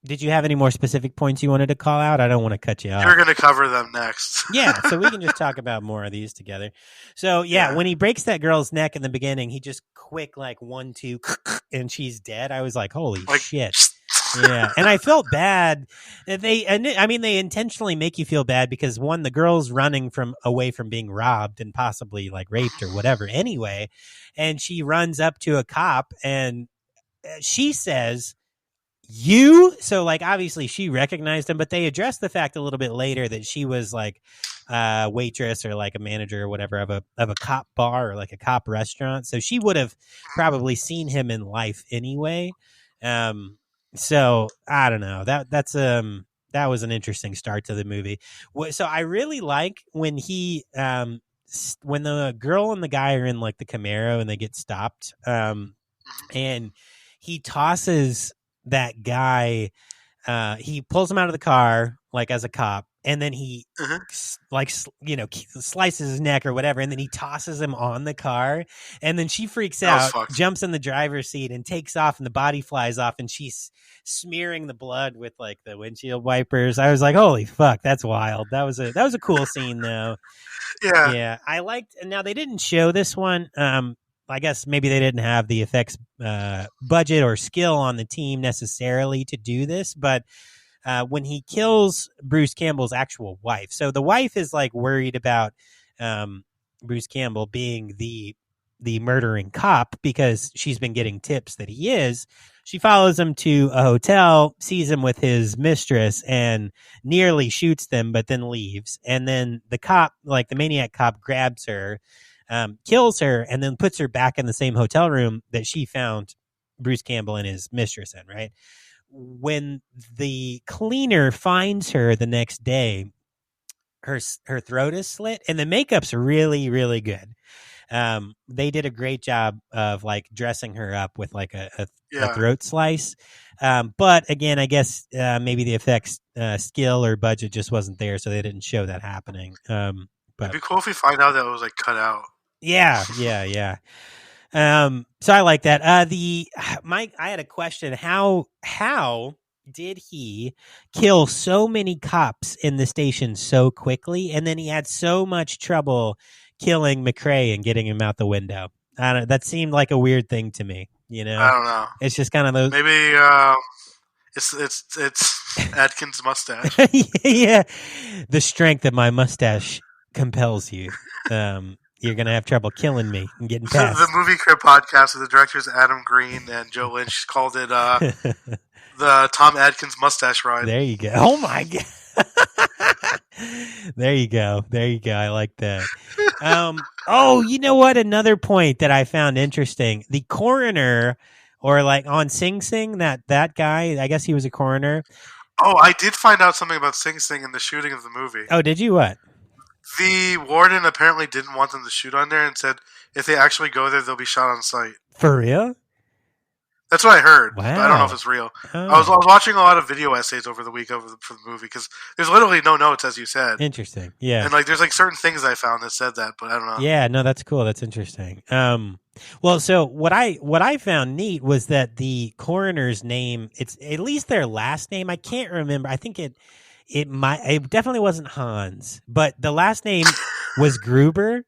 Did you have any more specific points you wanted to call out? I don't want to cut you off. You're going to cover them next. Yeah, so we can just talk about more of these together. So, yeah, when he breaks that girl's neck in the beginning, he just quick, like, 1, 2, and she's dead. I was like, holy shit. Yeah, and I felt bad. They intentionally make you feel bad because, one, the girl's running away from being robbed and possibly, like, raped or whatever anyway, and she runs up to a cop, and she says... So like obviously she recognized him, but they addressed the fact a little bit later that she was like a waitress or like a manager or whatever of a cop bar or like a cop restaurant. So she would have probably seen him in life anyway. So I don't know. That was an interesting start to the movie. So I really like when when the girl and the guy are in like the Camaro and they get stopped, and he tosses that guy he pulls him out of the car, like as a cop, and then he slices his neck or whatever, and then he tosses him on the car, and then she freaks out, jumps in the driver's seat, and takes off, and the body flies off, and she's smearing the blood with like the windshield wipers. I was like, holy fuck, that's wild. That was a cool scene though. Yeah, I liked. Now they didn't show this one. I guess maybe they didn't have the effects budget or skill on the team necessarily to do this, but when he kills Bruce Campbell's actual wife, so the wife is like worried about Bruce Campbell being the murdering cop because she's been getting tips that he is. She follows him to a hotel, sees him with his mistress, and nearly shoots them, but then leaves. And then the cop, like the Maniac Cop, grabs her, kills her, and then puts her back in the same hotel room that she found Bruce Campbell and his mistress in, right? When the cleaner finds her the next day, her throat is slit, and the makeup's really, really good. They did a great job of like dressing her up with like a throat slice. But again, I guess maybe the effects skill or budget just wasn't there, so they didn't show that happening. But it'd be cool if we find out that it was like cut out. Yeah. So I like that. I had a question. How did he kill so many cops in the station so quickly, and then he had so much trouble killing McRae and getting him out the window? I don't know. That seemed like a weird thing to me. You know, I don't know. It's just kind of those. Maybe it's Adkins' mustache. Yeah, the strength of my mustache compels you. You're gonna have trouble killing me and getting past. The Movie Crib podcast with the directors Adam Green and Joe Lynch called it the Tom Adkins mustache ride. There you go. Oh my god. There you go. I like that. Oh, you know what? Another point that I found interesting: the coroner, or like on Sing Sing, that guy. I guess he was a coroner. Oh, I did find out something about Sing Sing in the shooting of the movie. Oh, did you? What? The warden apparently didn't want them to shoot on there and said if they actually go there, they'll be shot on sight. For real? That's what I heard. Wow. But I don't know if it's real. Oh. I was watching a lot of video essays over the week for the movie because there's literally no notes, as you said. Interesting. Yeah. And like there's like certain things I found that said that, but I don't know. Yeah, no, that's cool. That's interesting. Well, so what I found neat was that the coroner's name, it's at least their last name. I can't remember. I think it definitely wasn't Hans, but the last name was Gruber.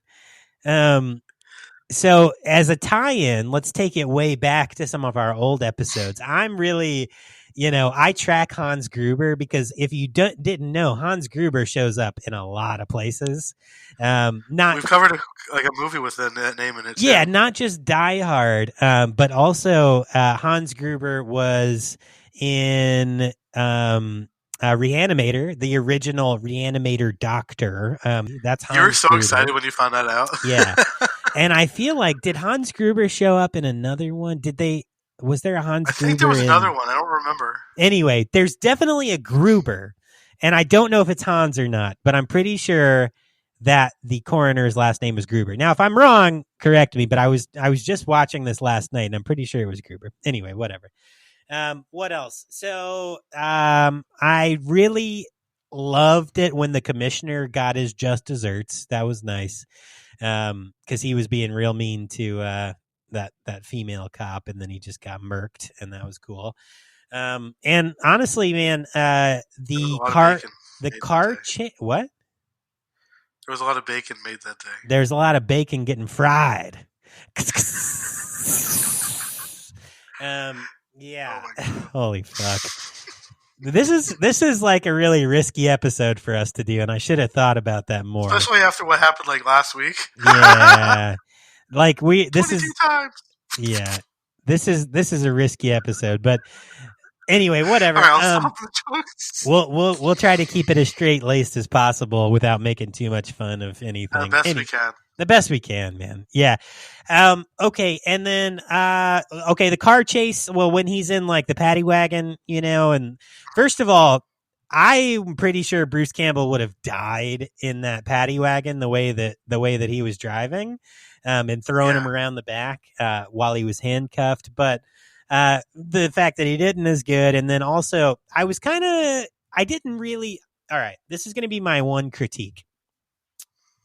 So as a tie-in, let's take it way back to some of our old episodes. I'm really, I track Hans Gruber because if you didn't know, Hans Gruber shows up in a lot of places. We've covered a movie with that name in it. Yeah, too. not just Die Hard, but also Hans Gruber was in Reanimator, the original Reanimator doctor. That's Hans You were so Gruber. excited when you found that out. Yeah. And I feel like, did Hans Gruber show up in another one? Was there a Hans Gruber? I think there was another one. I don't remember. Anyway, there's definitely a Gruber. And I don't know if it's Hans or not, but I'm pretty sure that the coroner's last name is Gruber. Now, if I'm wrong, correct me, but I was just watching this last night and I'm pretty sure it was Gruber. Anyway, whatever. What else? So, I really loved it when the commissioner got his just desserts. That was nice. Cause he was being real mean to, that female cop, and then he just got murked, and that was cool. And honestly, man, what? There was a lot of bacon made that day. There's a lot of bacon getting fried. Yeah. Oh holy fuck. This is like a really risky episode for us to do, and I should have thought about that more. Especially after what happened like last week. Yeah. Like this is a risky episode, but anyway, whatever. All right, I'll stop the jokes. We'll try to keep it as straight laced as possible without making too much fun of anything. The best we can. The best we can, man. Yeah. Okay. And then, the car chase. Well, when he's in like the paddy wagon, and first of all, I'm pretty sure Bruce Campbell would have died in that paddy wagon the way that he was driving, and throwing him around the back, while he was handcuffed. But, The fact that he didn't is good. And then also, I didn't really. All right, this is going to be my one critique.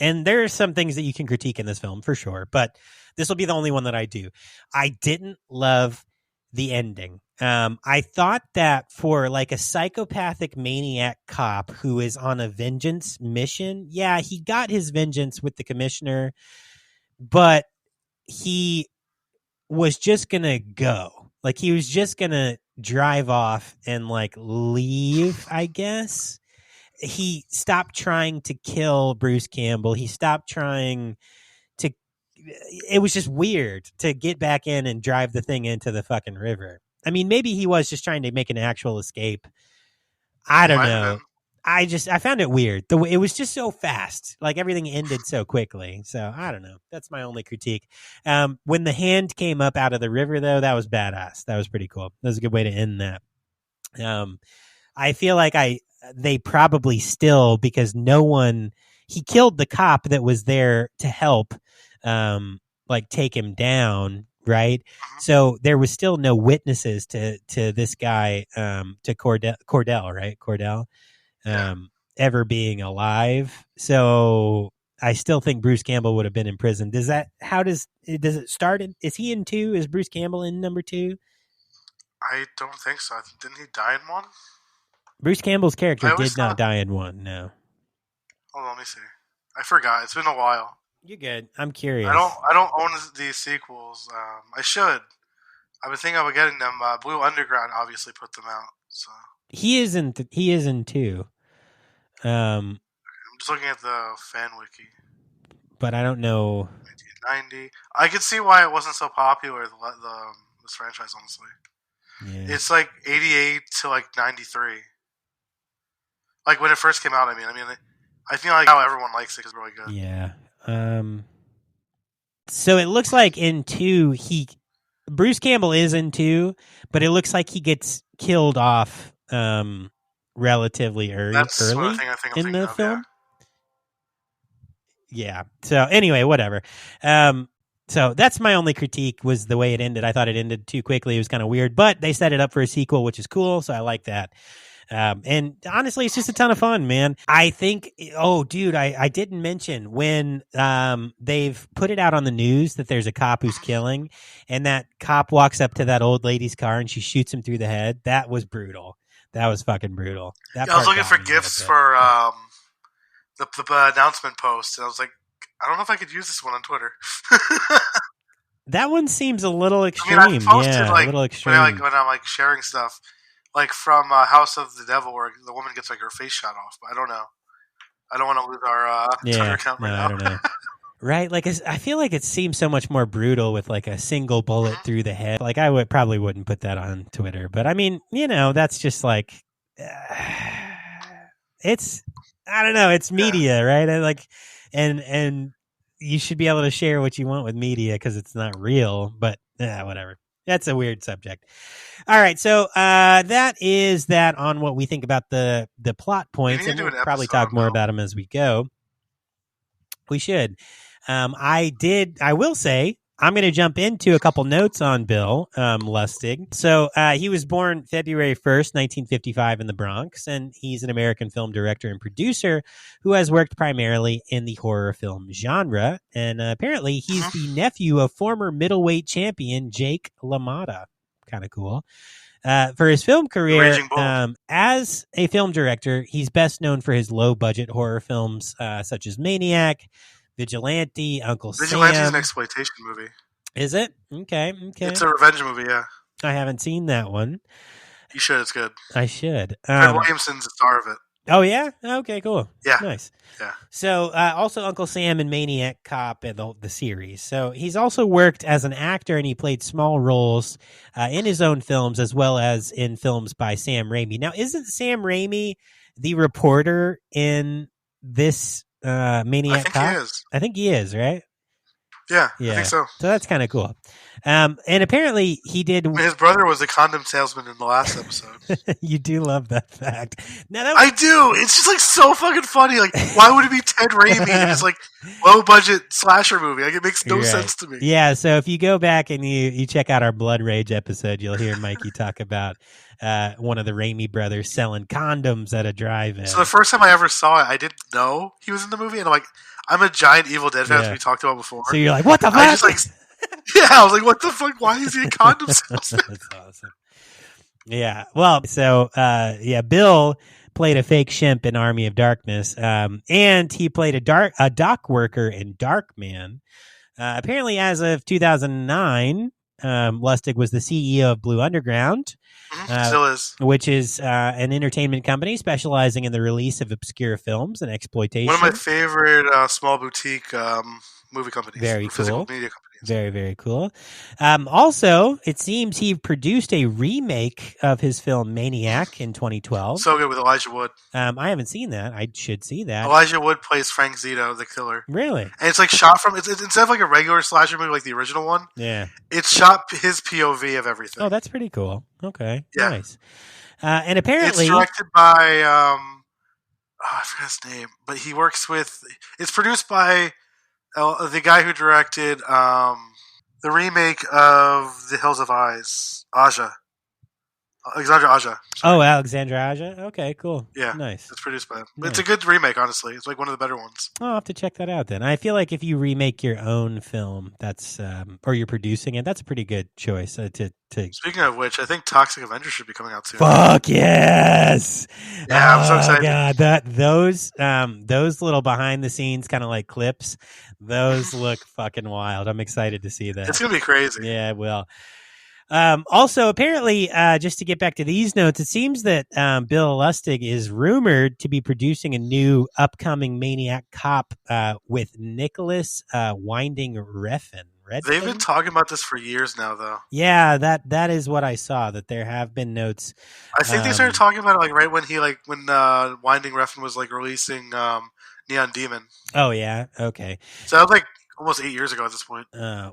And there are some things that you can critique in this film for sure, but this will be the only one that I do. I didn't love the ending. I thought that for like a psychopathic maniac cop who is on a vengeance mission, yeah, he got his vengeance with the commissioner, but he was just going to go. Like he was just going to drive off and like leave, I guess. He stopped trying to kill Bruce Campbell. He stopped trying to. It was just weird to get back in and drive the thing into the fucking river. I mean, maybe he was just trying to make an actual escape. I don't know. I found it weird. It was just so fast. Like everything ended so quickly. So I don't know. That's my only critique. When the hand came up out of the river, though, that was badass. That was pretty cool. That was a good way to end that. I feel like they probably still, because he killed the cop that was there to help, like take him down. Right. So there was still no witnesses to this guy, to Cordell, right? Cordell, ever being alive. So I still think Bruce Campbell would have been in prison. Does it start? Is he in 2? Is Bruce Campbell in number 2? I don't think so. Didn't he die in 1? Bruce Campbell's character did not die in 1. No. Hold on, let me see. I forgot. It's been a while. You're good. I'm curious. I don't own these sequels. I should. I've been thinking about getting them. Blue Underground obviously put them out. So he is in 2. I'm just looking at the fan wiki. But I don't know. 1990. I could see why it wasn't so popular. This franchise, honestly. Yeah. It's like 88 to like 93. Like when it first came out. I mean, I feel like how everyone likes it is really good. Yeah. So it looks like in 2, Bruce Campbell is in 2, but it looks like he gets killed off relatively early in the film. Yeah. So anyway, whatever. So that's my only critique, was the way it ended. I thought it ended too quickly. It was kind of weird, but they set it up for a sequel, which is cool. So I like that. And honestly, it's just a ton of fun, man. I think, I didn't mention when they've put it out on the news that there's a cop who's killing, and that cop walks up to that old lady's car and she shoots him through the head. That was brutal. That was fucking brutal. I was looking for GIFs for the announcement post, and I was like, I don't know if I could use this one on Twitter. That one seems a little extreme. I posted, a little extreme. When I'm like sharing stuff. Like from House of the Devil, where the woman gets like her face shot off. But I don't know. I don't want to lose our Twitter account right now. I don't know. Right? Like I feel like it seems so much more brutal with like a single bullet through the head. Like I probably wouldn't put that on Twitter. But I mean, that's just like it's, I don't know. It's media, right? And you should be able to share what you want with media because it's not real. But whatever. That's a weird subject. All right, so that is that on what we think about the plot points, and we'll probably talk more about them as we go. We should. I will say, I'm going to jump into a couple notes on Bill Lustig. So he was born February 1st, 1955 in the Bronx, and he's an American film director and producer who has worked primarily in the horror film genre. And apparently he's the nephew of former middleweight champion Jake LaMotta. Kind of cool. For his film career, as a film director, he's best known for his low-budget horror films such as Maniac, Vigilante, Uncle Sam. Vigilante's an exploitation movie. Is it? Okay. It's a revenge movie, yeah. I haven't seen that one. You should. It's good. I should. Fred Williamson's the star of it. Oh, yeah? Okay, cool. Yeah. Nice. Yeah. So, also Uncle Sam and Maniac Cop and the series. So, he's also worked as an actor, and he played small roles in his own films as well as in films by Sam Raimi. Now, isn't Sam Raimi the reporter in this Maniac Cop? He is. I think he is, right? Yeah, Yeah. I think so. So that's kind of cool. And apparently he did. I mean, his brother was a condom salesman in the last episode. You do love that fact. Now that I do. It's just like so fucking funny. Like, why would it be Ted Raimi in this like low budget slasher movie? Like, it makes no Right. sense to me. Yeah, so if you go back and you check out our Blood Rage episode, you'll hear Mikey talk about one of the Raimi brothers selling condoms at a drive-in. So the first time I ever saw it, I didn't know he was in the movie, and I'm a giant Evil Dead fan, as we talked about before. So you're like, what the fuck? I just like, yeah, I was like, what the fuck? Why is he a condom salesman? That's awesome. Yeah. Well, so Bill played a fake shimp in Army of Darkness, and he played a dock worker in Darkman. Apparently, as of 2009, Lustig was the CEO of Blue Underground, Still is. which is an entertainment company specializing in the release of obscure films and exploitation. One of my favorite small boutique movie companies. Very Physical cool. media companies. Very, very cool. Also, it seems he produced a remake of his film Maniac in 2012. So good with Elijah Wood. I haven't seen that. I should see that. Elijah Wood plays Frank Zito, the killer. Really? And it's like shot from, it's instead of like a regular slasher movie like the original one, Yeah. it's shot his POV of everything. Oh, that's pretty cool. Okay. Yeah. Nice. And apparently, It's directed by, I forgot his name, but he works with, it's produced by the guy who directed the remake of The Hills of Eyes, Alexandra Aja. Alexandra Aja. Okay, cool. Yeah. Nice. It's produced by him. Nice. It's a good remake, honestly. It's like one of the better ones. I'll have to check that out then. I feel like if you remake your own film, that's or you're producing it, that's a pretty good choice to. Speaking of which, I think Toxic Avenger should be coming out soon. Fuck yes! Yeah, I'm so excited. God, those little behind the scenes kind of like clips, those look fucking wild. I'm excited to see that. It's gonna be crazy. Yeah, it will. Also, apparently, just to get back to these notes, it seems that Bill Lustig is rumored to be producing a new upcoming Maniac Cop with Nicholas Winding Refn. They've been talking about this for years now, though. Yeah, that is what I saw. That there have been notes. I think they started talking about it like right when Winding Refn was like releasing Neon Demon. Oh yeah, okay. So that was like almost 8 years ago at this point.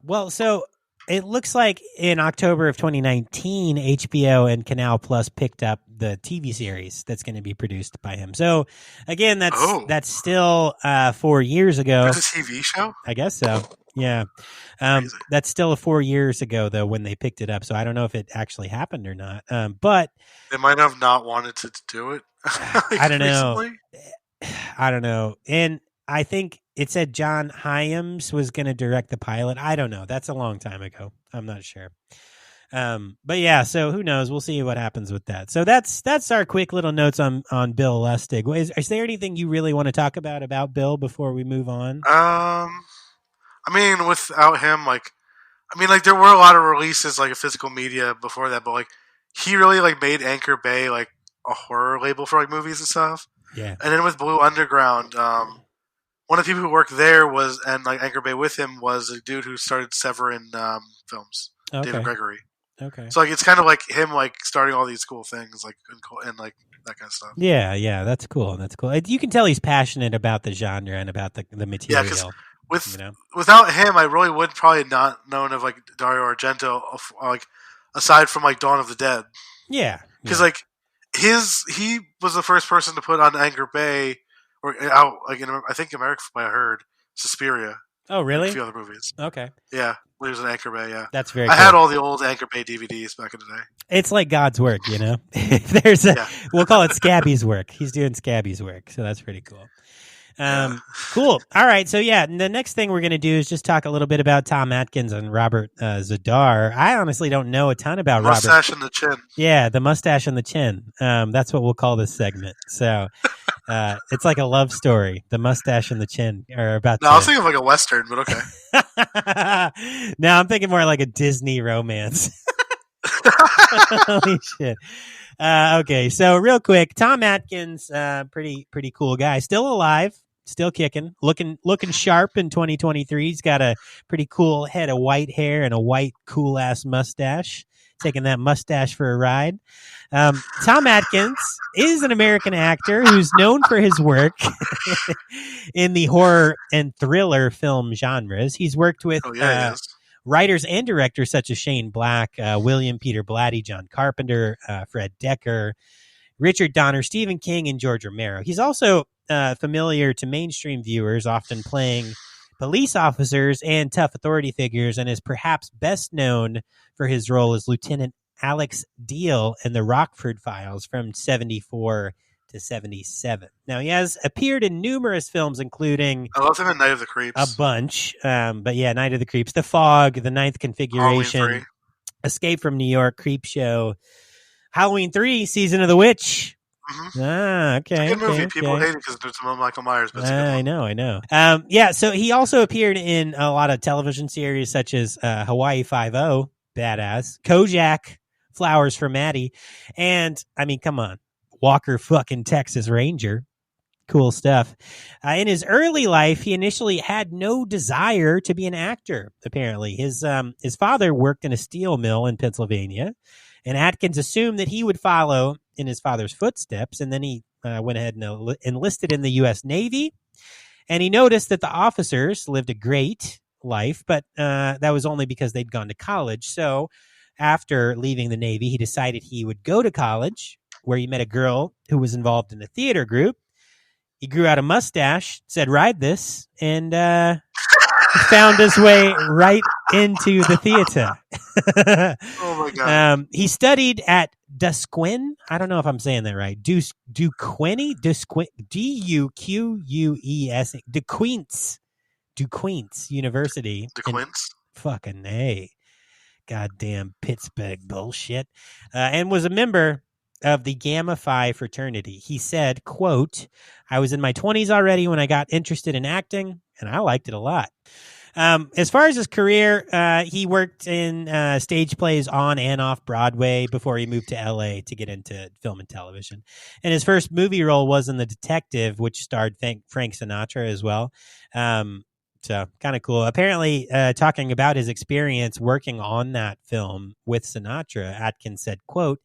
Well, so it looks like in October of 2019, HBO and Canal Plus picked up the TV series that's going to be produced by him. So again, that's still 4 years ago. There's a TV show? I guess so. Yeah. That's still 4 years ago though when they picked it up. So I don't know if it actually happened or not. But they might have not wanted to do it. I don't know. Recently. I don't know. And I think it said John Hyams was going to direct the pilot. I don't know. That's a long time ago. I'm not sure. But yeah, so who knows? We'll see what happens with that. So that's our quick little notes on Bill Lustig. Is there anything you really want to talk about Bill before we move on? I mean, without him, there were a lot of releases like a physical media before that, but like he really like made Anchor Bay like a horror label for like movies and stuff. Yeah. And then with Blue Underground, one of the people who worked there and like Anchor Bay with him was a dude who started Severin films, Okay. David Gregory. Okay. So like it's kind of like him like starting all these cool things like and like that kind of stuff. Yeah, that's cool. That's cool. You can tell he's passionate about the genre and about the material. Yeah, because without him, I really would probably not known of like Dario Argento, like aside from like Dawn of the Dead. Yeah, because like he was the first person to put on Anchor Bay or out like in I think America, I heard Suspiria. Oh, really? And a few other movies. Okay. Yeah, he was in Anchor Bay. Yeah, that's very. I had all the old Anchor Bay DVDs back in the day. It's like God's work, you know. We'll call it Scabby's work. He's doing Scabby's work, so that's pretty cool. Cool. All right. So yeah, the next thing we're going to do is just talk a little bit about Tom Atkins and Robert Zadar. I honestly don't know a ton about Robert. Mustache and the chin. Yeah, the mustache and the chin. That's what we'll call this segment. So it's like a love story. The mustache and the chin are about. No, I was thinking of like a Western, but okay. No, I'm thinking more like a Disney romance. Holy shit. Okay, so real quick, Tom Atkins, pretty cool guy, still alive, still kicking, looking sharp in 2023. He's got a pretty cool head of white hair and a white cool ass mustache. taking that mustache for a ride. Tom Atkins is an American actor who's known for his work in the horror and thriller film genres. He's worked with he is. writers and directors such as Shane Black, William Peter Blatty, John Carpenter, Fred Decker, Richard Donner, Stephen King, and George Romero. He's also familiar to mainstream viewers, often playing police officers and tough authority figures, and is perhaps best known for his role as Lieutenant Alex Deal in the Rockford Files from 74 to 77. Now, he has appeared in numerous films, including I love him in Night of the Creeps. a bunch. But yeah, Night of the Creeps, The Fog, The Ninth Configuration, Halloween 3. Escape from New York, Creep Show, Halloween 3, Season of the Witch. Mm-hmm. Okay. It's a good movie. Okay. People hate it because there's no Michael Myers, but it's a good I know. Yeah, so he also appeared in a lot of television series such as Hawaii Five-0, badass, Kojak, Flowers for Maddie, and, I mean, come on, Walker fucking Texas Ranger. Cool stuff. In his early life, he initially had no desire to be an actor, apparently. His father worked in a steel mill in Pennsylvania, and Atkins assumed that he would follow in his father's footsteps, and then he went ahead and enlisted in the U.S. Navy, and he noticed that the officers lived a great life, but that was only because they'd gone to college. So after leaving the Navy, he decided he would go to college, where he met a girl who was involved in a theater group. He grew out a mustache, said, "Ride this," and found his way right into the theater. Oh, my God. He studied at Duquesne. I don't know if I'm saying that right. Duquesne? D-U-Q-U-E-S. Duquesne University. DeQuince? Fucking A. Goddamn Pittsburgh bullshit. And was a member of the Gamma Phi fraternity. He said, quote, "I was in my 20s already when I got interested in acting, and I liked it a lot." As far as his career, he worked in stage plays on and off Broadway before he moved to LA to get into film and television. And his first movie role was in The Detective, which starred Frank Sinatra as well. So kind of cool. Apparently, talking about his experience working on that film with Sinatra, Atkins said, quote,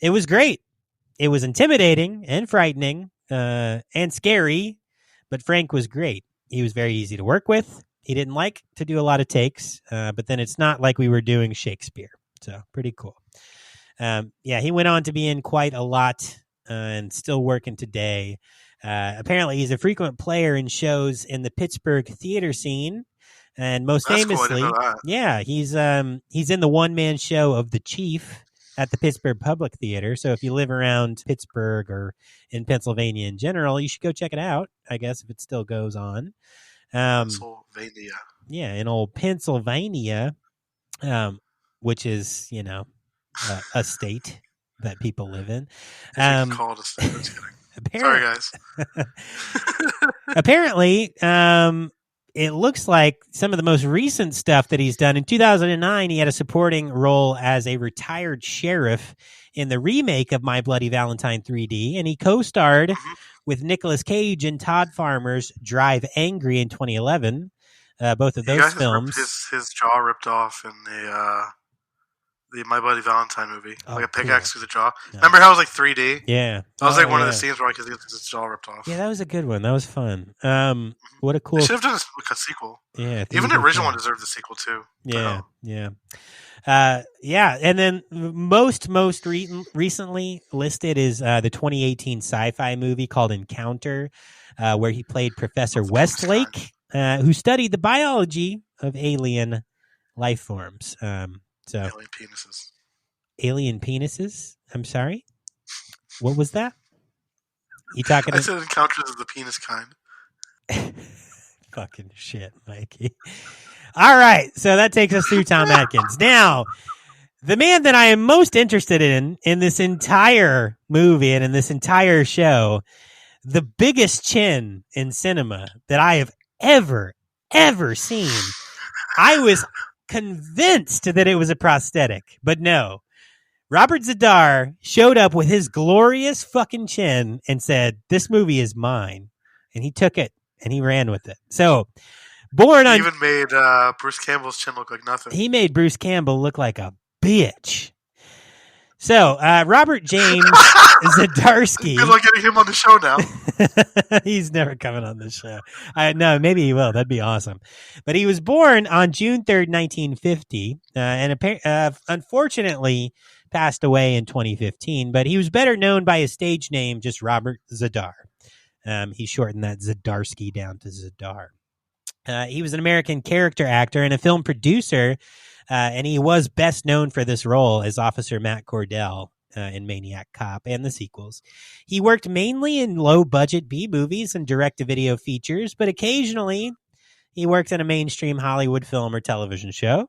"It was great. It was intimidating and frightening and scary, but Frank was great. He was very easy to work with. He didn't like to do a lot of takes, but then it's not like we were doing Shakespeare." So pretty cool. Yeah, he went on to be in quite a lot and still working today. Apparently, he's a frequent player in shows in the Pittsburgh theater scene. And most That's cool. I famously, didn't know that. yeah, he's in the one-man show of The Chief at the Pittsburgh Public Theater. So if you live around Pittsburgh or in Pennsylvania in general, you should go check it out, I guess, if it still goes on. Pennsylvania. Yeah, in old Pennsylvania, which is, a state that people live in. You can call it a state. That's kidding. Sorry, guys. Apparently, it looks like some of the most recent stuff that he's done. In 2009, he had a supporting role as a retired sheriff in the remake of My Bloody Valentine 3D, and he co-starred with Nicolas Cage in Todd Farmer's Drive Angry in 2011. Both of those films. His jaw ripped off in the My Bloody Valentine movie. Like a pickaxe through the jaw. No. Remember how it was like 3D? Yeah. That was one of the scenes where he gets his jaw ripped off. Yeah, that was a good one. That was fun. What a cool... They should have done a sequel. Yeah. Even the original one deserved a sequel too. Yeah, yeah. And then most recently listed is the 2018 sci-fi movie called Encounter, where he played Professor Westlake, who studied the biology of alien life forms. Alien penises. Alien penises? I'm sorry? What was that? You talking? I said Encounters of the penis kind. Fucking shit, Mikey. All right, so that takes us through Tom Atkins. Now, the man that I am most interested in this entire movie and in this entire show, the biggest chin in cinema that I have ever seen. I was convinced that it was a prosthetic, but no. Robert Zadar showed up with his glorious fucking chin and said, "This movie is mine." And he took it and he ran with it. So, he even made Bruce Campbell's chin look like nothing. He made Bruce Campbell look like a bitch. So, Robert James Zdarsky. Good luck getting him on the show now. He's never coming on this show. No, maybe he will. That'd be awesome. But he was born on June 3rd, 1950, and unfortunately passed away in 2015. But he was better known by his stage name, just Robert Zadar. He shortened that Zdarsky down to Zadar. He was an American character actor and a film producer, and he was best known for this role as Officer Matt Cordell in Maniac Cop and the sequels. He worked mainly in low-budget B-movies and direct-to-video features, but occasionally he worked in a mainstream Hollywood film or television show.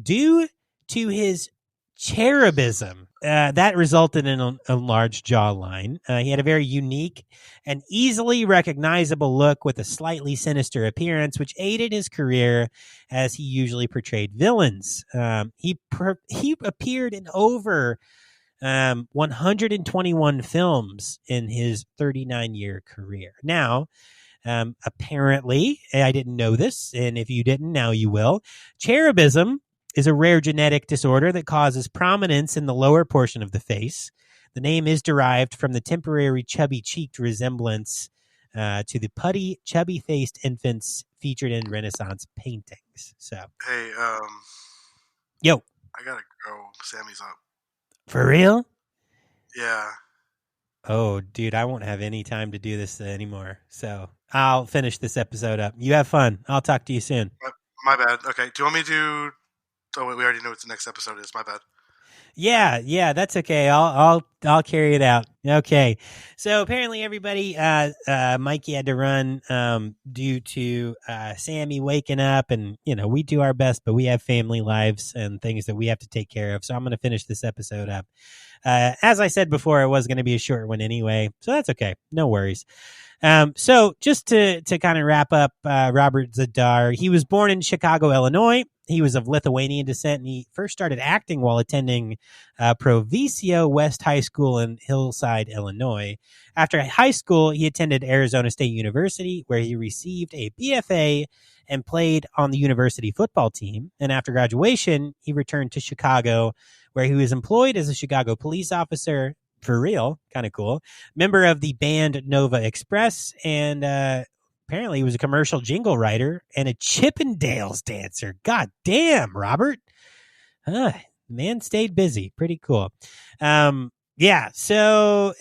Due to his cherubism, that resulted in a large jawline. He had a very unique and easily recognizable look with a slightly sinister appearance, which aided his career as he usually portrayed villains. He appeared in over 121 films in his 39-year career. Now, apparently, I didn't know this, and if you didn't, now you will. Cherubism is a rare genetic disorder that causes prominence in the lower portion of the face. The name is derived from the temporary chubby-cheeked resemblance to the putty, chubby-faced infants featured in Renaissance paintings. So, Hey, yo, I gotta go. Sammy's up. for real? Yeah. Oh, dude, I won't have any time to do this anymore. So I'll finish this episode up. You have fun. I'll talk to you soon. My bad. Okay. Do you want me to? Oh wait, we already know what the next episode is. My bad. Yeah, that's okay. I'll carry it out. Okay. So apparently everybody, Mikey had to run due to Sammy waking up, and we do our best, but we have family lives and things that we have to take care of. So I'm going to finish this episode up. As I said before, it was going to be a short one anyway, so that's okay. No worries. So just to kind of wrap up, Robert Zadar, he was born in Chicago, Illinois. He was of Lithuanian descent, and he first started acting while attending Proviso West High School in Hillside, Illinois. After high school, he attended Arizona State University, where he received a BFA and played on the university football team. And after graduation, he returned to Chicago, where he was employed as a Chicago police officer. For real, kind of cool. Member of the band Nova Express, and apparently he was a commercial jingle writer and a Chippendales dancer. God damn, Robert. Man stayed busy. Pretty cool. Yeah, so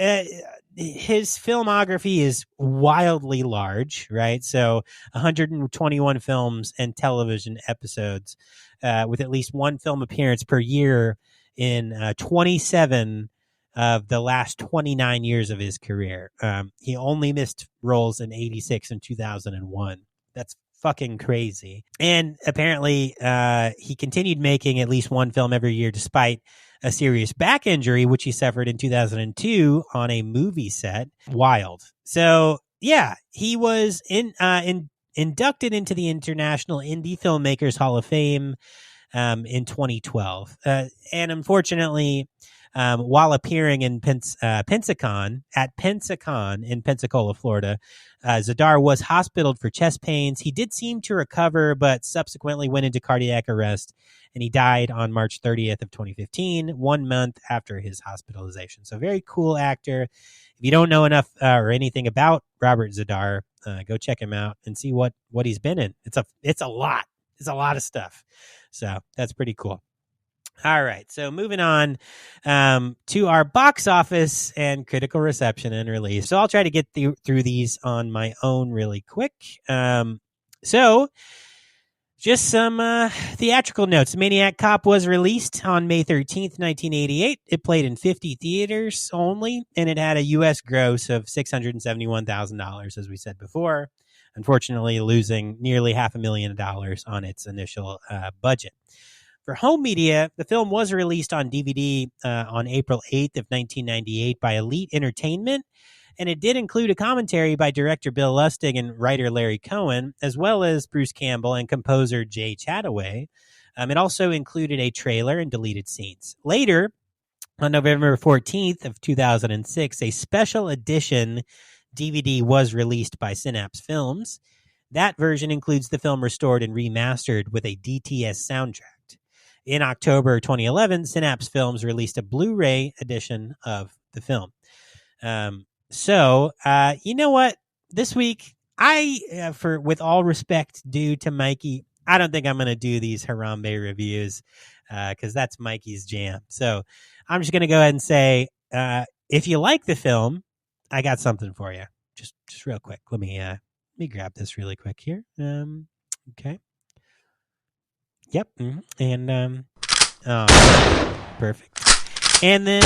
his filmography is wildly large, right? So 121 films and television episodes with at least one film appearance per year in 27 of the last 29 years of his career. He only missed roles in 86 and 2001. That's fucking crazy. And apparently he continued making at least one film every year despite a serious back injury, which he suffered in 2002 on a movie set. Wild. So yeah, he was inducted into the International Indie Filmmakers Hall of Fame in 2012. And unfortunately, while appearing in Pensacon in Pensacola, Florida, Zadar was hospitaled for chest pains. He did seem to recover, but subsequently went into cardiac arrest, and he died on March 30th of 2015, 1 month after his hospitalization. So very cool actor. If you don't know enough or anything about Robert Zadar, go check him out and see what he's been in. It's a lot. It's a lot of stuff. So that's pretty cool. All right, so moving on to our box office and critical reception and release. So I'll try to get through these on my own really quick. So just some theatrical notes. Maniac Cop was released on May 13th, 1988. It played in 50 theaters only, and it had a U.S. gross of $671,000, as we said before, unfortunately losing nearly $500,000 on its initial budget. For home media, the film was released on DVD on April 8th of 1998 by Elite Entertainment, and it did include a commentary by director Bill Lustig and writer Larry Cohen, as well as Bruce Campbell and composer Jay Chataway. It also included a trailer and deleted scenes. Later, on November 14th of 2006, a special edition DVD was released by Synapse Films. That version includes the film restored and remastered with a DTS soundtrack. in October 2011, Synapse Films released a Blu-ray edition of the film. So you know what? This week, with all respect due to Mikey, I don't think I'm going to do these Harambe reviews because that's Mikey's jam. So I'm just going to go ahead and say, if you like the film, I got something for you. Just real quick. Let me grab this really quick here. Okay. Yep. And perfect. And then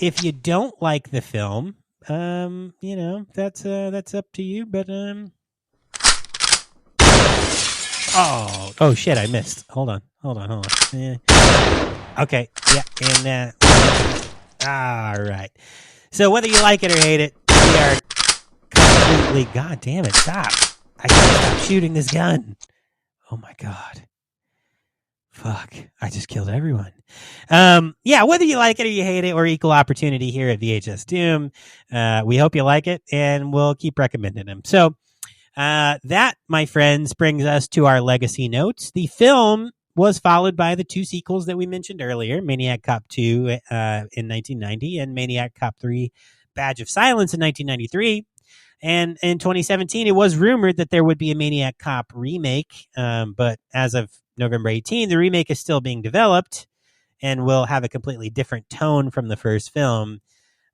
if you don't like the film, that's up to you. But oh shit, I missed. Hold on. Yeah. Okay. Yeah. And all right. So whether you like it or hate it, we are completely. God damn it! Stop! I can't stop shooting this gun. Oh my god. Fuck, I just killed everyone. Whether you like it or you hate it, or equal opportunity here at VHS Doom, we hope you like it, and we'll keep recommending them. So that, my friends, brings us to our legacy notes. The film was followed by the two sequels that we mentioned earlier, Maniac Cop 2 in 1990 and Maniac Cop 3 Badge of Silence in 1993. And in 2017, it was rumored that there would be a Maniac Cop remake, but as of November 18, the remake is still being developed and will have a completely different tone from the first film.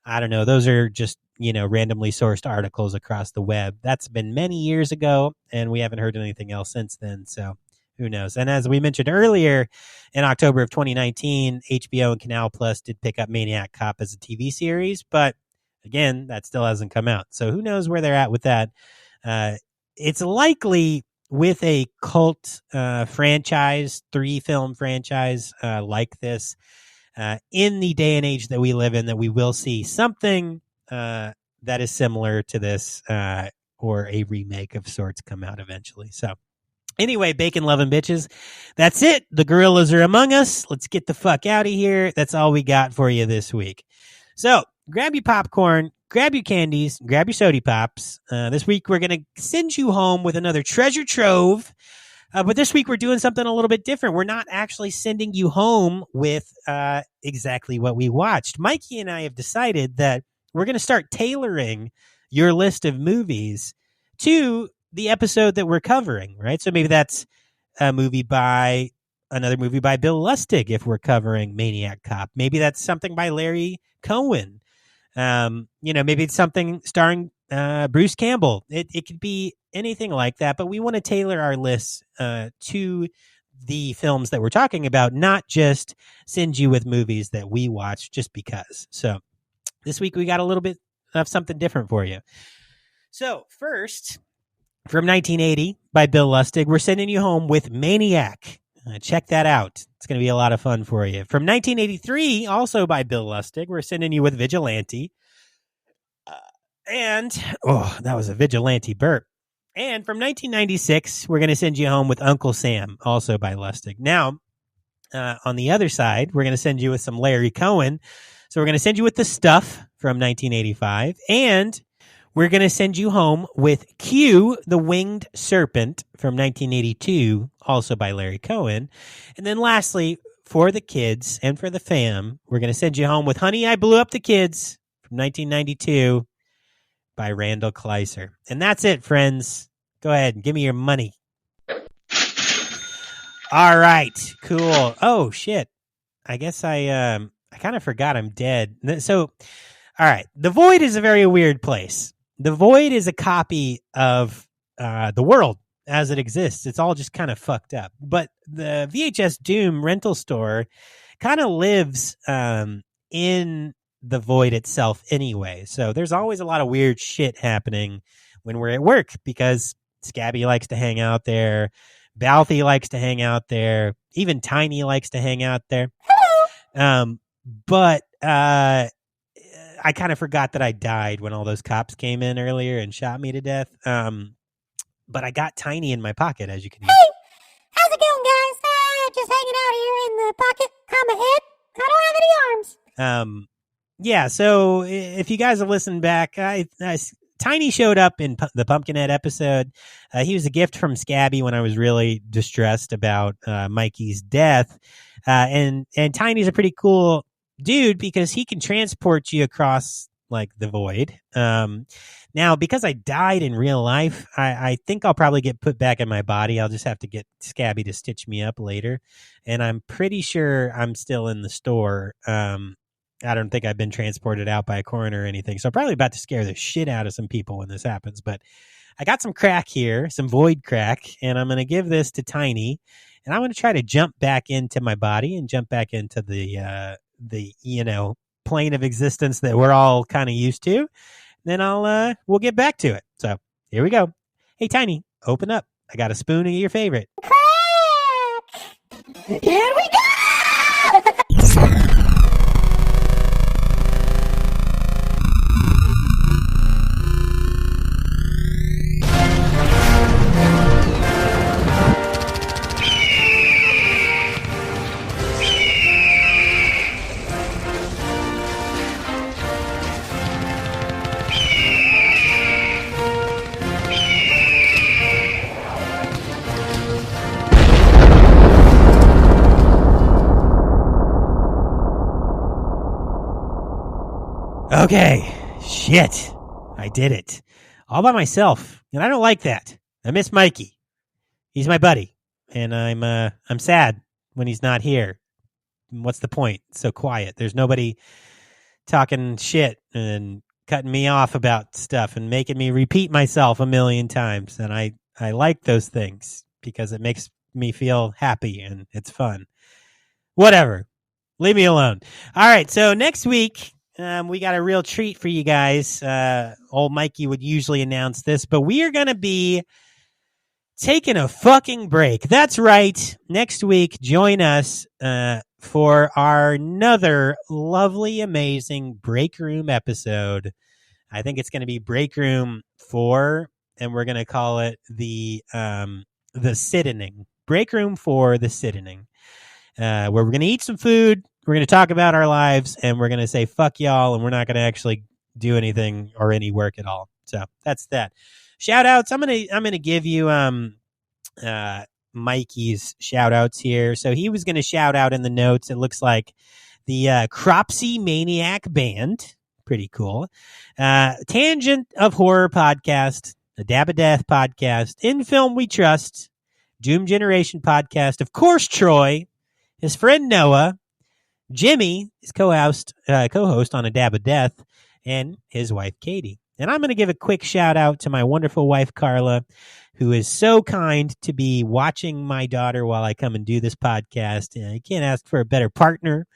I don't know. Those are just, randomly sourced articles across the web. That's been many years ago, and we haven't heard anything else since then. So who knows? And as we mentioned earlier, in October of 2019, HBO and Canal Plus did pick up Maniac Cop as a TV series, but again, that still hasn't come out. So who knows where they're at with that? It's likely with a cult franchise, 3-film franchise like this, in the day and age that we live in, that we will see something that is similar to this or a remake of sorts come out eventually. So anyway, bacon loving bitches, that's it. The gorillas are among us. Let's get the fuck out of here. That's all we got for you this week. So grab your popcorn, grab your candies, grab your soda pops. This week we're going to send you home with another treasure trove. But this week we're doing something a little bit different. We're not actually sending you home with exactly what we watched. Mikey and I have decided that we're going to start tailoring your list of movies to the episode that we're covering, right? So maybe that's another movie by Bill Lustig if we're covering Maniac Cop. Maybe that's something by Larry Cohen. Maybe it's something starring Bruce Campbell. It could be anything like that, but we want to tailor our lists to the films that we're talking about, not just send you with movies that we watch just because. So this week we got a little bit of something different for you. So first, from 1980 by Bill Lustig, we're sending you home with Maniac. Check that out. It's going to be a lot of fun for you. From 1983, also by Bill Lustig, we're sending you with Vigilante. That was a Vigilante burp. And from 1996, we're going to send you home with Uncle Sam, also by Lustig. Now, on the other side, we're going to send you with some Larry Cohen. So we're going to send you with The Stuff from 1985. And we're going to send you home with Q, the Winged Serpent from 1982, also by Larry Cohen. And then lastly, for the kids and for the fam, we're going to send you home with Honey, I Blew Up the Kids from 1992 by Randall Kleiser. And that's it, friends. Go ahead and give me your money. All right, cool. Oh, shit. I guess I kind of forgot I'm dead. So, all right. The Void is a very weird place. The Void is a copy of the world as it exists. It's all just kind of fucked up. But the VHS Doom rental store kind of lives in the Void itself anyway. So there's always a lot of weird shit happening when we're at work because Scabby likes to hang out there. Balthy likes to hang out there. Even Tiny likes to hang out there. But I kind of forgot that I died when all those cops came in earlier and shot me to death. But I got Tiny in my pocket, as you can hear. Hey, how's it going, guys? Just hanging out here in the pocket. I'm a head. I don't have any arms. Yeah, so if you guys have listened back, Tiny showed up in the Pumpkinhead episode. He was a gift from Scabby when I was really distressed about Mikey's death. And Tiny's a pretty cool dude because he can transport you across like the void. Now, because I died in real life, I think I'll probably get put back in my body. I'll just have to get Scabby to stitch me up later. And I'm pretty sure I'm still in the store. I don't think I've been transported out by a coroner or anything. So I'm probably about to scare the shit out of some people when this happens. But I got some crack here, some void crack, and I'm going to give this to Tiny. And I'm going to try to jump back into my body and jump back into the plane of existence that we're all kind of used to. Then we'll get back to it. So here we go. Hey, Tiny, open up. I got a spoon of your favorite. Crack! Here we go! Okay, shit, I did it all by myself, and I don't like that. I miss Mikey. He's my buddy, and I'm sad when he's not here. What's the point? It's so quiet. There's nobody talking shit and cutting me off about stuff and making me repeat myself a million times, and I like those things because it makes me feel happy and it's fun. Whatever. Leave me alone. All right, so next week, we got a real treat for you guys. Old Mikey would usually announce this, but we are going to be taking a fucking break. That's right. Next week, join us for our another lovely, amazing Break Room episode. I think it's going to be Break Room 4, and we're going to call it the Sitting. Break Room 4, the Sitting. Where we're going to eat some food. We're going to talk about our lives, and we're going to say fuck y'all, and we're not going to actually do anything or any work at all. So that's that. Shout outs. I'm gonna give you Mikey's shout outs here. So he was going to shout out in the notes. It looks like the Cropsy Maniac Band, pretty cool. Tangent of Horror podcast, the Dab of Death podcast, In Film We Trust, Doom Generation podcast, of course Troy, his friend Noah, Jimmy, his co-host on A Dab of Death, and his wife, Katie. And I'm going to give a quick shout out to my wonderful wife, Carla, who is so kind to be watching my daughter while I come and do this podcast. And I can't ask for a better partner.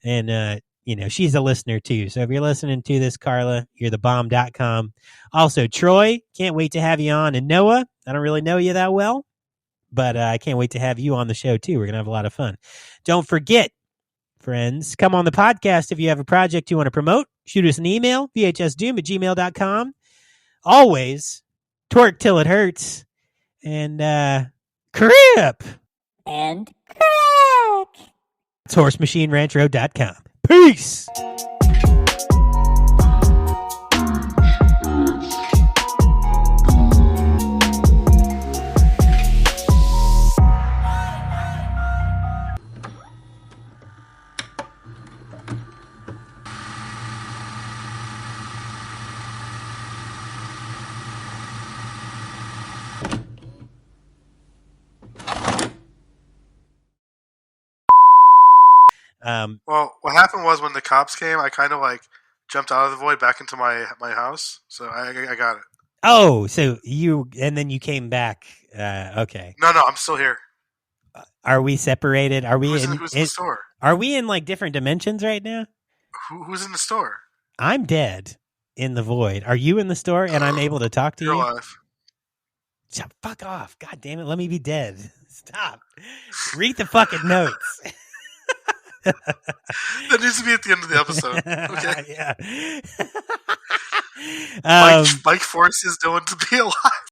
And, she's a listener too. So if you're listening to this, Carla, you're the bomb.com. Also, Troy, can't wait to have you on. And Noah, I don't really know you that well, but I can't wait to have you on the show too. We're going to have a lot of fun. Don't forget, friends, come on the podcast if you have a project you want to promote. Shoot us an email, vhsdoom@gmail.com. Always twerk till it hurts. And crip. And crack! It's horsemachineranchroad.com. Peace. Well, what happened was when the cops came, I kind of jumped out of the void back into my house. So I got it. Oh, so and then you came back. Okay. No, I'm still here. Are we separated? Are we who's in the store? Are we in different dimensions right now? Who's in the store? I'm dead in the void. Are you in the store and I'm able to talk to You're you? alive. Fuck off. God damn it. Let me be dead. Stop. Read the fucking notes. That needs to be at the end of the episode. Okay. Yeah. Mike Force is known to be alive.